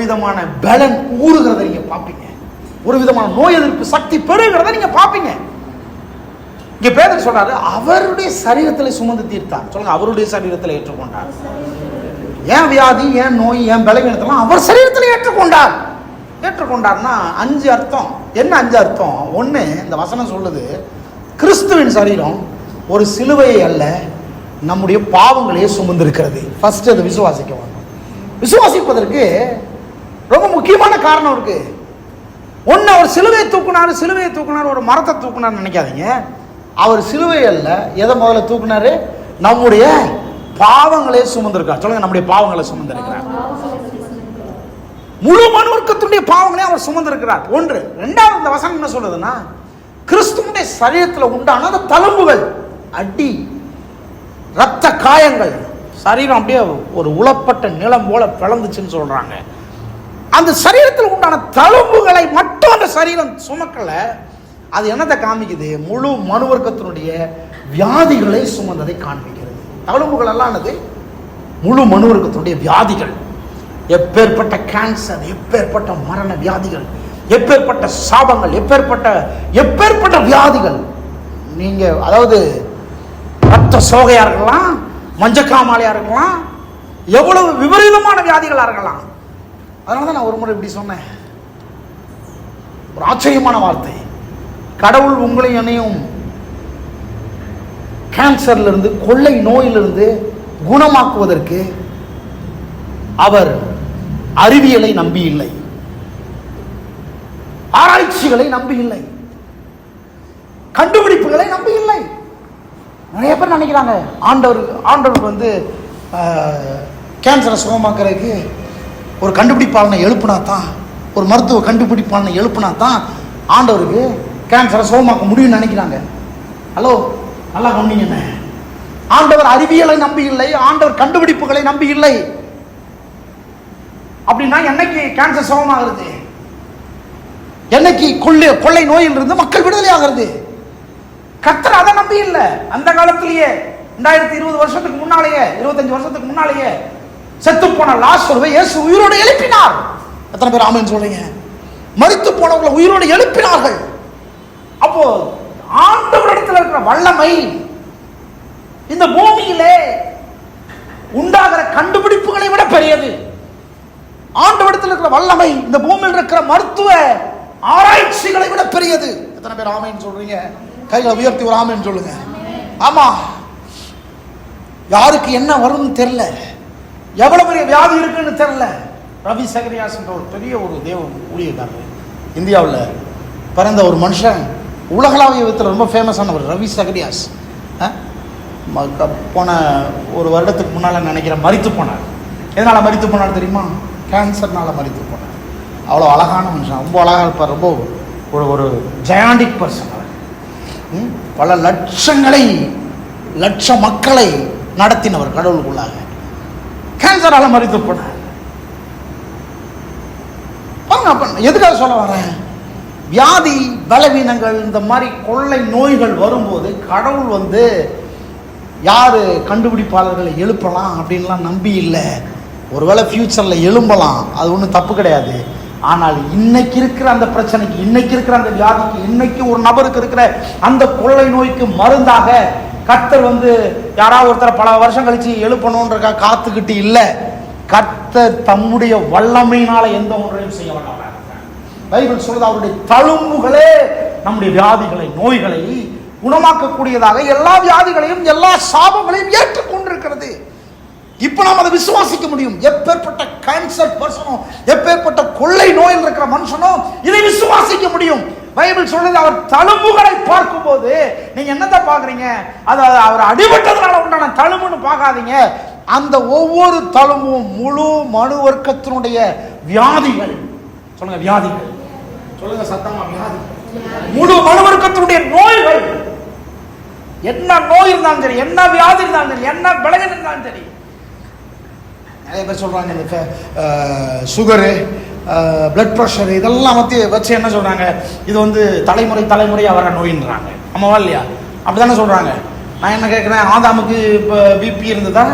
விதமான பலன் ஊறுகிறத நீங்க பார்ப்பீங்க. ஒரு விதமான நோய் எதிர்ப்பு சக்தி பெறுகிறத நீங்க பார்ப்பீங்க. இங்க பேதர் சொல்றாரு, அவருடைய சரீரத்தில் சுமந்து தீர்த்தார். சொல்லுங்க, அவருடைய சரீரத்தில் ஏற்றுக்கொண்டார். ஏன் வியாதி, ஏன் நோய், ஏன் பலவீனத்தெல்லாம் அவர் சரீரத்தில் ஏற்றுக்கொண்டார். ஏற்றுக்கொண்டார்னா 5 அர்த்தம். என்ன 5 அர்த்தம்? ஒன்று, இந்த வசனம் சொல்லுது, கிறிஸ்துவின் சரீரம் ஒரு சிலுவையை அல்ல, நம்முடைய பாவங்களையே சுமந்திருக்கிறது. ஃபர்ஸ்ட் அதை விசுவாசிக்க வேண்டும். விசுவாசிப்பதற்கு ரொம்ப முக்கியமான காரணம் இருக்கு. ஒன்று, அவர் சிலுவையை தூக்குனார், ஒரு மரத்தை தூக்குனார் நினைக்காதீங்க. அவர் சிலுவை அல்ல, எதை முதல்ல தூக்குனாரு? நம்முடைய பாவங்களே சுமந்திருக்கார். சொல்லுங்க, நம்முடைய பாவங்களை சுமந்திருக்கிறார். முழு மனுவர்க்கத்துடைய பாவங்களே அவர் சுமந்திருக்கிறார். ஒன்று. ரெண்டாவது, இந்த வசனம் என்ன சொல்றதுன்னா, கிறிஸ்துவுடைய சரீரத்தில் உண்டான அந்த தழும்புகள், அடி, ரத்த காயங்கள், சரீரம் அப்படியே ஒரு உளப்பட்ட நிலம் போல பிளந்துச்சுன்னு சொல்றாங்க. அந்த சரீரத்தில் உண்டான தழும்புகளை மட்டும் அந்த சரீரம் சுமக்கல. அது என்னத்தை காமிக்குது? முழு மனுவர்க்கத்தினுடைய வியாதிகளை சுமந்ததை காண்பிக்கிறது. தழும்புகள் எல்லாம் முழு மனுவர்க்கத்தினுடைய வியாதிகள். எப்பேற்பட்ட கேன்சர், எப்பேற்பட்ட மரண வியாதிகள், எப்பேற்பட்ட சாபங்கள், எப்பேற்பட்ட வியாதிகள். நீங்க அதாவது ரத்த சோகையா இருக்கலாம், மஞ்சக்காமாலையா இருக்கலாம், எவ்வளவு விபரீதமான வியாதிகளா இருக்கலாம். அதனாலதான் நான் ஒரு முறை இப்படி சொன்னேன், ஒரு ஆச்சரியமான வார்த்தை. கடவுள் உங்களையும் என்னையும் கேன்சர்ல இருந்து, கொள்ளை நோயிலிருந்து குணமாக்குவதற்கு அவர் அறிவியலை நம்பி இல்லை, ஆராய்ச்சிகளை நம்பி இல்லை, கண்டுபிடிப்புகளை நம்பி இல்லை. நிறைய பேர் நினைக்கிறாங்க ஆண்டவருக்கு கேன்சரை சுகமாக்குறதுக்கு ஒரு கண்டுபிடிப்பாளனை எழுப்புனா தான், ஒரு மருத்துவ கண்டுபிடிப்பாளனை எழுப்புனா தான் ஆண்டவருக்கு கேன்சரை சுகமாக்க முடியும்னு நினைக்கிறாங்க. ஹலோ, நல்லா கவனிங்க. என்ன, ஆண்டவர் அறிவியலை நம்பி இல்லை, ஆண்டவர் கண்டுபிடிப்புகளை நம்பி இல்லை. அப்படின்னா என்னைக்கு கேன்சர் சுகமாகிறது? என்னைக்கு கொள்ளை நோயில் இருந்து மக்கள் விடுதலை ஆகிறது? கர்த்தர் அதை நம்பி இல்லை. அந்த காலத்திலேயே 2020 வருஷத்துக்கு முன்னாலேயே, 25 வருஷத்துக்கு முன்னாலேயே செத்து போன லாசருவை இயேசு உயிரோடு எழுப்பினார். எத்தனை பேர் ஆமென் சொல்றீங்க? மரித்து போனவங்களை உயிரோடு எழுப்பினார்கள். அப்போ ஆண்டவரிடத்தில் இருக்கிற வல்லமை இந்த பூமியிலே உண்டாகிற கண்டுபிடிப்புகளை விட பெரியது. ஆண்டவரிடத்தில் இருக்கிற வல்லமை இந்த பூமியில் இருக்கிற மருத்துவ ஆராய்ச்சிகளை விட பெரியது. எத்தனை பேர் ஆமென் சொல்றீங்க? கைகளை உயர்த்தி ஒரு ஆமென் சொல்லுங்க. ஆமா, யாருக்கு என்ன வரும்னு தெரியல, எவ்வளவு பெரிய வியாதி இருக்குன்னு தெரியல. ரவி சகரியாஸ் என்ற ஒரு பெரிய ஒரு தேவ ஊழியக்காரர், இந்தியாவில் பிறந்த ஒரு மனுஷன், உலகளாவிய விதத்தில் ரொம்ப ஃபேமஸானவர் ரவி சகரியாஸ். போன ஒரு வருடத்துக்கு முன்னால் நினைக்கிறேன் மரித்து போனார். எதனால் மரித்து போனார் தெரியுமா? கேன்சர்னால் மரித்து போனார். அவ்வளோ அழகான மனுஷன், ரொம்ப அழகாக இருப்பார், ரொம்ப ஒரு ஜயாண்டிக் பர்சன். பல லட்ச மக்களை நடத்தினவர் கடவுளுக்குள்ளாக. கேன்சரால் மரித்து போனார். எதுக்காக சொல்ல வரேன்? வியாதி, பலவீனங்கள், இந்த மாதிரி கொள்ளை நோய்கள் வரும்போது கடவுள் யாரு கண்டுபிடிப்பாளர்களை எழுப்பலாம் அப்படின்லாம் நம்பி இல்லை. ஒருவேளை ஃபியூச்சரில் எழும்பலாம், அது ஒன்றும் தப்பு கிடையாது. ஆனால் இன்னைக்கு இருக்கிற அந்த பிரச்சனைக்கு, இன்னைக்கு இருக்கிற அந்த வியாதிக்கு, இன்னைக்கு ஒரு நபருக்கு இருக்கிற அந்த கொள்ளை நோய்க்கு மருந்தாக கர்த்தர் யாராவது ஒருத்தரை பல வருஷம் கழிச்சு எழுப்பணும்ன்றக்கா காத்துக்கிட்டு இல்லை. கர்த்தர் தம்முடைய வல்லமையினால எந்த ஒன்றையும் செய்ய வேண்டாம். பைபிள் சொல்றது, அவருடைய தழும்புகளே நம்முடைய வியாதிகளை, நோய்களை குணமாக்கக்கூடியதாக, எல்லா வியாதிகளையும் எல்லா சாபங்களையும் ஏற்றுக்கொண்டிருக்கிறது. இப்ப நாம் அதை விசுவாசிக்க முடியும். எப்பேற்பட்ட கேன்சர் பர்சனும், எப்பேற்பட்ட கொள்ளை நோயில் இருக்கிற மனுஷனும் இதை விசுவாசிக்க முடியும். பைபிள் சொல்றது, அவர் தழும்புகளை பார்க்கும் போது நீங்க என்னத்தை பாக்குறீங்க? அது அவர் அடிபட்டதுனால உண்டான தழும்புன்னு பார்க்காதீங்க. அந்த ஒவ்வொரு தழும்பும் முழு மனு வர்க்கத்தினுடைய வியாதிகள். சொல்லுங்க, வியாதிகள். சொல்லுங்க சத்தமா, வியாதி. முழு மனு வர்க்கத்தினுடைய நோய்கள். என்ன நோய் இருந்தாலும் சரி, என்ன வியாதி இருந்தாலும் சரி, என்ன பலவீனம் இருந்தாலும் சரி. நிறைய பேர் சொல்றாங்க, இந்த சுகரு, பிளட் ப்ரெஷர், இதெல்லாம் வச்சு என்ன சொல்றாங்க? இது தலைமுறையாக வர நோயின்றாங்க. ஆமாவா இல்லையா? அப்படித்தானே சொல்றாங்க. நான் என்ன கேட்குறேன், ஆதாமுக்கு இப்போ பிபி இருந்ததா?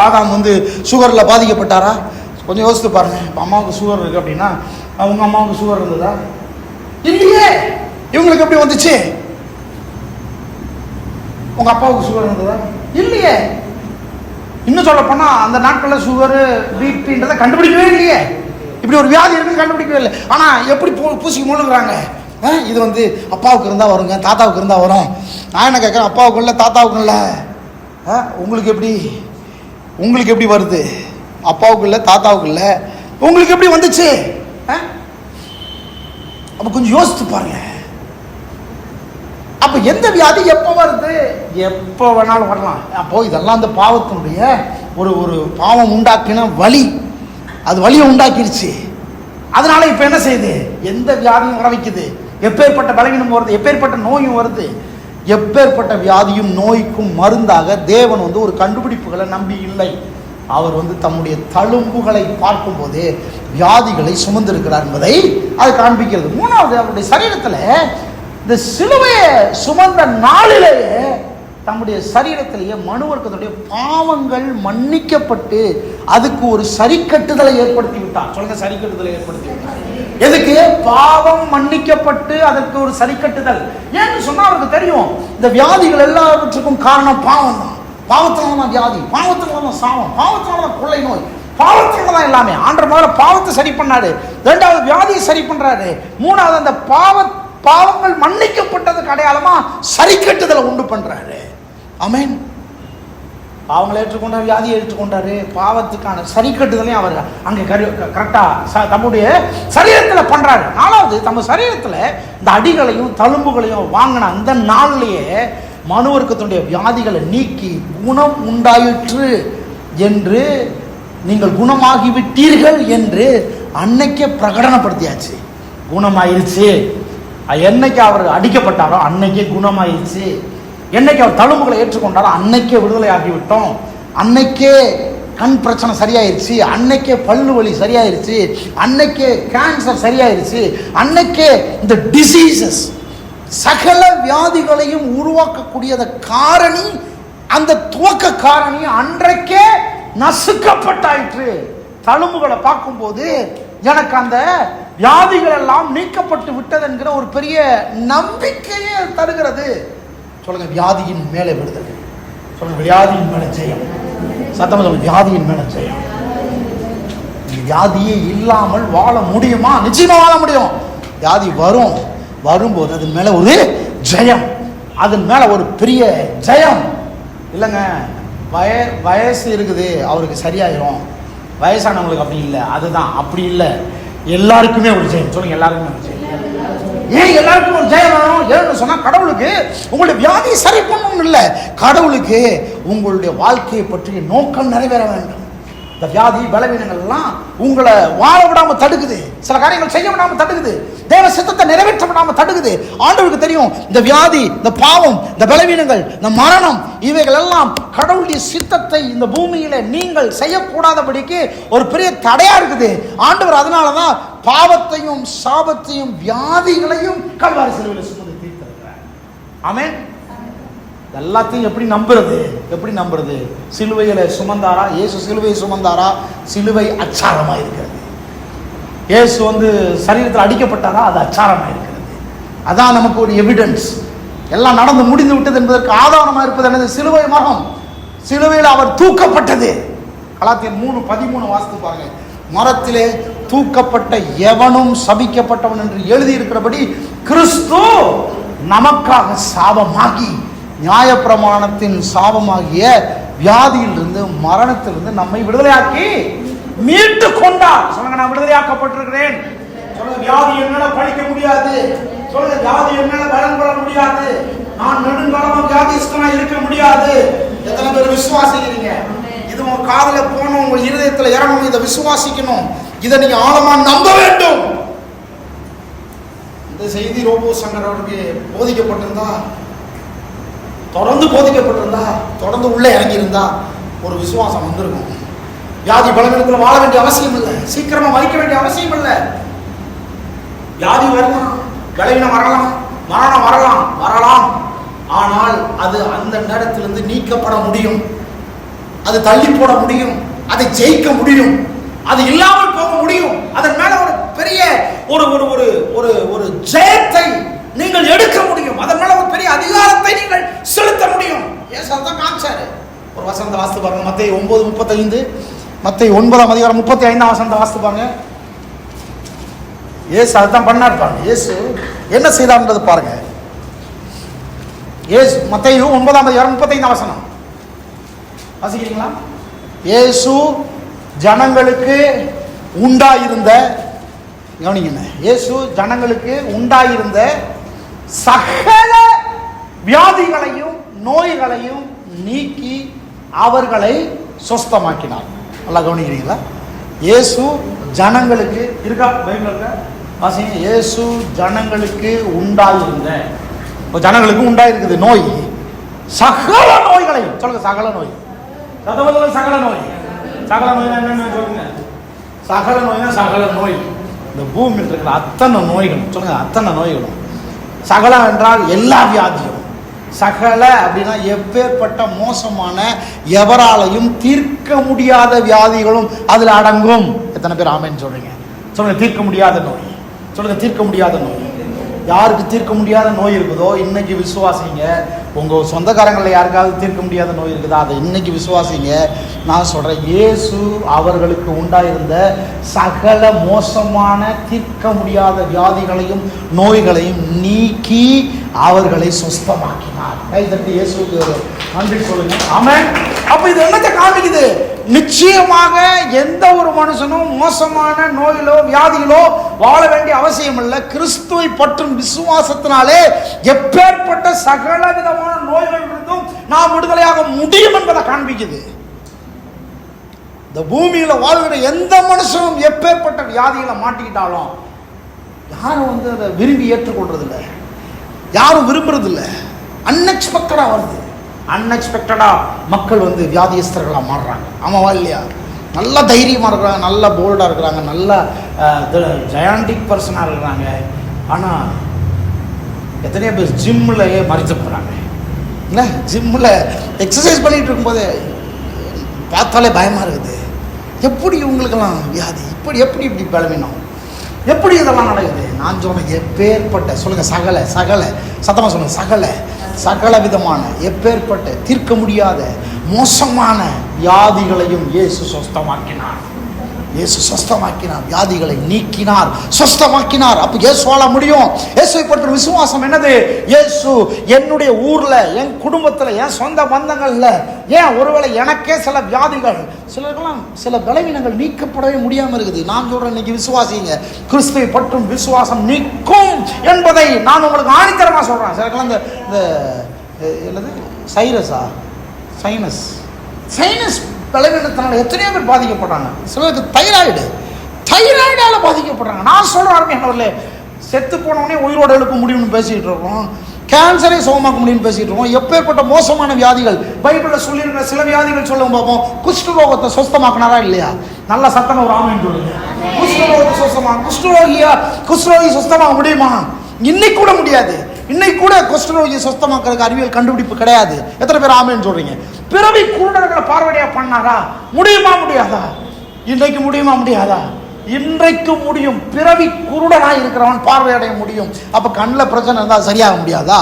ஆதாம் வந்து சுகரில் பாதிக்கப்பட்டாரா? கொஞ்சம் யோசித்து பாருங்க. இப்போ அம்மாவுக்கு சுகர் இருக்குது அப்படின்னா அவங்க அம்மாவுக்கு சுகர் இருந்ததா? இல்லையே. இவங்களுக்கு எப்படி வந்துச்சு? உங்க அப்பாவுக்கு சுகர் இருந்ததா? இல்லையே. இன்னும் சொல்ல போனா அந்த நாட்களில் சுகரு பிபின்றதை கண்டுபிடிக்கவே இல்லையே. இப்படி ஒரு வியாதி இருக்குன்னு கண்டுபிடிக்கவே இல்லை. ஆனா எப்படி பூசிக்கு முழுங்குறாங்க, இது வந்து அப்பாவுக்கு இருந்தா வருங்க, தாத்தாவுக்கு இருந்தா வரும். நான் என்ன கேட்குறேன், அப்பாவுக்கு இல்லை தாத்தாவுக்கு இல்லை, உங்களுக்கு எப்படி வருது? அப்பாவுக்கு இல்லை தாத்தாவுக்கு இல்லை, உங்களுக்கு எப்படி வந்துச்சு? அப்ப கொஞ்சம் யோசித்து பாருங்க. அப்ப எந்த வியாதி எப்போ வருது? எப்போ வேணாலும் வரலாம். அப்போ இதெல்லாம் அந்த பாவத்தினுடைய ஒரு பாவம் உண்டாக்கின வலி, அது வலியை உண்டாக்கிருச்சு. அதனால இப்ப என்ன செய்யுது? எந்த வியாதியும் வர வைக்குது. எப்பேற்பட்ட பலவீனம் வருது, எப்பேற்பட்ட நோயும் வருது. எப்பேற்பட்ட வியாதியும் நோய்க்கும் மருந்தாக தேவன் வந்து ஒரு கண்டுபிடிப்புகளை நம்பி இல்லை. அவர் வந்து தம்முடைய தழும்புகளை பார்க்கும் போதே வியாதிகளை சுமந்திருக்கிறார் என்பதை அது காண்பிக்கிறது. மூணாவது, அவருடைய சரீரத்தில் இந்த சிலுவையை சுமந்த நாளிலேயே தம்முடைய சரீரத்திலேயே மனுவர்க்கத்துடைய பாவங்கள் மன்னிக்கப்பட்டு அதுக்கு ஒரு சரிக்கட்டுதலை ஏற்படுத்தி விட்டார். சொல்லுங்க, சரிக்கட்டுதலை ஏற்படுத்தி விட்டார். எதுக்கு? பாவம் மன்னிக்கப்பட்டு அதற்கு ஒரு சரிக்கட்டுதல். ஏன்னு சொன்னா அவருக்கு தெரியும் இந்த வியாதிகள் எல்லாவற்றுக்கும் காரணம் பாவம் தான். பாவத்தினாலதான் வியாதி, பாவத்தினாலதான் சாவம், பாவத்தினாலதான் கொள்ளை நோய், பாவத்தினாலதான் எல்லாமே. ஆண்டவர் முதல்ல பாவத்தை சரி பண்ணாரு, இரண்டாவது வியாதியை சரி பண்றாரு, மூணாவது அந்த பாவங்கள் மன்னிக்கப்பட்டதுக்கு அடையாளமா சரிக்கட்டுதலை உண்டு பண்றாரு. ஆமென். பாவங்களை ஏற்றுக்கொண்டார், வியாதியை ஏற்றுக்கொண்டாரு, பாவத்துக்கான சரிக்கட்டுதலையும் அவர் அங்கே கரெக்டா தம்முடைய சரீரத்தில் பண்றாரு. நாலாவது, தம்ம சரீரத்தில் இந்த அடிகளையும் தழும்புகளையும் வாங்கின அந்த நாள்லயே மனுவர்க்கத்தினுடைய வியாதிகளை நீக்கி குணம் உண்டாயிற்று என்று, நீங்கள் குணமாகிவிட்டீர்கள் என்று அன்னைக்கே பிரகடனப்படுத்தியாச்சு. குணமாயிருச்சு. என்னைக்கு அவர் அடிக்கப்பட்டாரோ அன்னைக்கே குணமாயிருச்சு. என்னைக்கு அவர் தழும்புகளை ஏற்றுக்கொண்டாரோ அன்னைக்கே விடுதலை ஆகிவிட்டோம். அன்னைக்கே கண் பிரச்சனை சரியாயிருச்சு, அன்னைக்கே பல்லு வலி சரியாயிருச்சு, அன்னைக்கே கேன்சர் சரியாயிருச்சு, அன்னைக்கே இந்த டிசீசஸ் சகல வியாதிகளையும் உருவாக்கக்கூடிய காரணி, அந்த துவக்க காரணி அன்றைக்கே நசுக்கப்பட்டாயிற்று. தழும்புகளை பார்க்கும்போது எனக்கு அந்த வியாதிகள் எல்லாம் நீக்கப்பட்டு விட்டது என்கிற ஒரு பெரிய நம்பிக்கையை தருகிறது. சொல்லுங்க, வியாதியின் மேலே விடுதலை. சொல்லுங்க, வியாதியின் மேலே ஜெயம். சத்தமா சொல்லுங்க, வியாதியின் மேலே ஜெயம். வியாதியே இல்லாமல் வாழ முடியுமா? நிச்சயமா வாழ முடியும். வியாதி வரும்போது அதன் மேல ஒரு ஜெயம், அதன் மேல ஒரு பெரிய ஜெயம். இல்லைங்க, வயசு இருக்குது அவருக்கு சரியாயிரும், வயசானவங்களுக்கு அப்படி இல்லை. அதுதான் அப்படி இல்லை, எல்லாருக்குமே ஒரு ஜெயம். சொல்லுங்க, எல்லாருக்குமே ஒரு ஜெயம். ஏன் எல்லாருக்கும் ஒரு ஜெயம் வேணும்? ஏன்னு சொன்னா கடவுளுக்கு உங்களுடைய வியாதியை சரி பண்ணணும் இல்லை, கடவுளுக்கு உங்களுடைய வாழ்க்கையை பற்றிய நோக்கம் நிறைவேற வேண்டும். இந்த வியாதி பலவீனங்கள் எல்லாம் உங்களை வாழ விடாம தடுக்குது, சில காரியங்கள் செய்ய விடாம தடுக்குது, தேவ சித்தத்தை நிறைவேற்ற விடாம தடுக்குது. ஆண்டவருக்கு தெரியும் இந்த வியாதி, இந்த பாவம், இந்த பலவீனங்கள், இந்த மரணம், இவைகள் எல்லாம் கடவுளுடைய சித்தத்தை இந்த பூமியில நீங்கள் செய்யக்கூடாதபடிக்கு ஒரு பெரிய தடையா இருக்குது. ஆண்டவர் அதனாலதான் பாவத்தையும் சாபத்தையும் வியாதிகளையும் கல்வாரி சிலுவையில் சுமந்து தீர்த்திருக்கிறார். ஆமென். எல்லாத்தையும் எப்படி நம்புறது? சிலுவையில சுமந்தாரா? இயேசு சிலுவையை சுமந்தாரா? சிலுவை அச்சாரமா இருக்கிறது. இயேசு வந்து சரீரத்தில் அடிக்கப்பட்டாரா? அது அச்சாரமா இருக்கிறது. அதான் நமக்கு ஒரு எவிடன்ஸ். எல்லாம் நடந்து முடிந்து விட்டது என்பதற்கு ஆதாரமா இருப்பது என்னது? சிலுவை மரம். சிலுவையில் அவர் தூக்கப்பட்டது. கலாத்தியர் 3:13 வாசித்து பாருங்க. மரத்திலே தூக்கப்பட்ட எவனும் சபிக்கப்பட்டவன் என்று எழுதி இருக்கிறபடி கிறிஸ்து நமக்காக சாபமாகி, நியாயப்பிரமாணத்தின் சாபமாகிய வியாதியிலிருந்து மரணத்திலிருந்து நம்மை விடுதலையாக்கி மீட்டு கொண்டார். சொல்லுங்க, நான் விடுதலையாக்கப்பட்டிருக்கிறேன். சொல்லுங்க, வியாதி என்னால பழிக்க முடியாது. சொல்லுங்க, வியாதி என்னால பலம் கொள்ள முடியாது. நான் நெடுங்காலமா வியாதிஸ்தனா இருக்க முடியாது. எத்தனை பேர் விசுவாசிக்கிறீங்க? இது உங்க காதுல போகணும், உங்க இருதயத்துல இறங்கணும். இதை விசுவாசிக்கணும், இதை நீங்க ஆழமா நம்ப வேண்டும். இந்த செய்தி ரோபோ சங்கர் அவருக்கு போதிக்கப்பட்டிருந்தா, தொடர்ந்து போதிக்கப்பட்டிருந்தா, தொடர்ந்து உள்ள இறங்கி இருந்தா ஒரு விசுவாசம் வந்திருக்கும். வியாதி பலவீனத்தில் வாழ வேண்டிய அவசியம் இல்லை, சீக்கிரமா மறிக்க வேண்டிய அவசியம் இல்லை. வியாதி வரலாம், பலவீனம் வரலாம், மரணம் வரலாம். ஆனால் அது அந்த நேரத்திலிருந்து நீக்கப்பட முடியும், அது தள்ளி போட முடியும், அதை ஜெயிக்க முடியும், அது இல்லாமல் போக முடியும். அதன் மேல ஒரு பெரிய ஒரு ஒரு ஒரு ஒரு ஒரு ஜெயத்தை நீங்கள் எடுக்க முடியும், அதன் மேல ஒரு பெரிய அதிகாரத்தை நீங்கள் செலுத்த முடியும். ஏன் தான் காமிச்சாரு. ஒரு வசனத்தை வாசித்து பாருங்க, மத்தேயு 9:35, மத்தேயு 9:35 வசனத்தை வாசித்து பாருங்க. இயேசு அதுதான் பண்ணார் பாருங்க. இயேசு என்ன செய்தார்ன்றது பாருங்க. இயேசு மத்தேயு 9:35 வசனம் வாசிக்கிறீங்களா? இயேசு ஜனங்களுக்கு உண்டாயிருந்த, கவனிங்க, இயேசு ஜனங்களுக்கு உண்டாயிருந்த சகல வியாதிகளையும் நோய்களையும் நீக்கி அவர்களை சொஸ்தமாக்கினார். நல்லா கவனிக்கிறீங்களா? இயேசு ஜனங்களுக்கு இருக்கா பைபிள்ல இருக்க வாசிங்க. இயேசு ஜனங்களுக்கு உண்டாயிருந்த, ஜனங்களுக்கு உண்டாயிருக்குது நோய், சகல நோய்களையும் சொல்லுங்க. சகல நோய், சகல நோய், சகல நோய் என்னன்னு சொல்லுங்க. சகல நோய்னா சகல நோய், இந்த பூமியில் இருக்கிற அத்தனை நோய்களும் சொல்லுங்க. அத்தனை நோய்களும். சகலம் என்றால் எல்லா வியாதியும். சகல அப்படின்னா எப்பேற்பட்ட மோசமான எவராலையும் தீர்க்க முடியாத வியாதிகளும் அதில் அடங்கும். எத்தனை பேர் ஆமேன்னு சொல்றீங்க? சொல்லுங்க. தீர்க்க முடியாத நோய் சொல்லுங்க. தீர்க்க முடியாத நோய். யாருக்கு தீர்க்க முடியாத நோய் இருக்குதோ இன்னைக்கு விசுவாசிங்க. உங்க சொந்தக்காரங்களில் யாருக்காவது தீர்க்க முடியாத நோய் இருக்குதா? அதை இன்னைக்கு விசுவாசிங்க. நான் சொல்றேன், இயேசு அவர்களுக்கு உண்டாயிருந்த சகல மோசமான தீர்க்க முடியாத வியாதிகளையும் நோய்களையும் நீக்கி அவர்களை சுஸ்தமாக்கினார். கைதட்டி இயேசுக்கு நன்றி சொல்லுங்க. ஆமென். அப்ப இது என்னத்தை காமிக்குது? நிச்சயமாக எந்த ஒரு மனுஷனும் மோசமான நோயிலோ வியாதிகளோ வாழ வேண்டிய அவசியம் இல்லை. கிறிஸ்துவை பற்றும் விசுவாசத்தினாலே எப்பேற்பட்ட சகல விதமான நோய்கள் இருந்தும் நாம் விடுதலையாக முடியும் என்பதை காண்பிக்குது. இந்த பூமியில வாழ்கிற எந்த மனுஷனும் எப்பேற்பட்ட வியாதிகளை மாட்டிக்கிட்டாலும் யாரும் அதை விரும்பி ஏற்றுக்கொள்றது இல்லை, யாரும் விரும்புறது இல்லை. அன்எக்ஸ்பெக்டடா வருது. அன்எக்ஸ்பெக்டடா மக்கள் வியாதியஸ்தர்களாக மாறுறாங்க. ஆமாவா இல்லையா? நல்ல தைரியமாக இருக்கிறாங்க, நல்ல போல்டாக இருக்கிறாங்க, நல்ல ஜயாண்டிக் பர்சனாக இருக்கிறாங்க. ஆனால் எத்தனையோ பேர் ஜிம்மிலேயே மறைச்சு போகிறாங்க. இல்லை, ஜிம்மில் எக்ஸசைஸ் பண்ணிகிட்டு இருக்கும்போது பார்த்தாலே பயமாக இருக்குது. எப்படி இவங்களுக்கெல்லாம் வியாதி? எப்படி இப்படி பலவீனம்? எப்படி இதெல்லாம் நடக்குது? நான் சொன்னேன், எப்பேற்பட்ட சொல்லுங்கள், சகல சத்தமாக சொல்லுங்கள், சகல விதமான எப்பேற்பட்ட தீர்க்க முடியாத மோசமான வியாதிகளையும் இயேசு சொஸ்தமாக்கினார். இயேசு சொஸ்தமாக்கினார், வியாதிகளை நீக்கினார், சொஸ்தமாக்கினார். அப்போ இயேசு வாழ முடியும். இயேசுவை பற்றிய விசுவாசம் என்னது? இயேசு என்னுடைய ஊரில், என் குடும்பத்தில், என் சொந்த பந்தங்கள்ல, ஏன் ஒருவேளை எனக்கே சில வியாதிகள், சிலருக்கெல்லாம் சில பலவீனங்கள் நீக்கப்படவே முடியாமல் இருக்குது. நான் சொல்கிறேன், இன்னைக்கு விசுவாசிங்க, கிறிஸ்துவை பற்றும் விசுவாசம் நீக்கும் என்பதை நான் உங்களுக்கு ஆணித்தரமாக சொல்கிறேன். சிலருக்கெல்லாம் இந்த என்னது சைனஸ் பலவீனத்தினால எத்தனையோ பேர் பாதிக்கப்படுறாங்க. சிலருக்கு தைராய்டால பாதிக்கப்படுறாங்க. நான் சொல்கிறேன், செத்து போனவனே உயிரோடு எழுப்ப முடியும்னு பேசிகிட்டு இருக்கோம், கேன்சரை சுகமாக்க முடியும்னு பேசிகிட்டு இருக்கோம். எப்பேற்பட்ட மோசமான வியாதிகள் பைபிளில் சொல்லியிருக்கிற சில வியாதிகள் சொல்லுங்க பார்ப்போம். குஷ்டரோகத்தை சுஸ்தமாக்கினாரா இல்லையா? நல்ல சத்தம் ஒரு ஆமென் சொல்லுங்க. குஷ்டரோகத்தை குஷ்டரோகி சுஸ்தமாக்க முடியுமா? இன்னைக்கு கூட முடியாது. இன்னைக்கு கூட குஷ்டரோகியை சுத்தமாக்குறதுக்கு அறிவியல் கண்டுபிடிப்பு கிடையாது. எத்தனை பேர் ஆமென் சொல்றீங்க? பிறவி குருடர்களை பார்வையா பண்ணாரா? முடியாதா? இன்றைக்கு முடியாதா? இன்றைக்கு முடியும். பிறவி குருடனாய் இருக்கிறவன் பார்வையடைய முடியும். அப்ப கண்ணில் பிரச்சனை இருந்தால் சரியாக முடியாதா?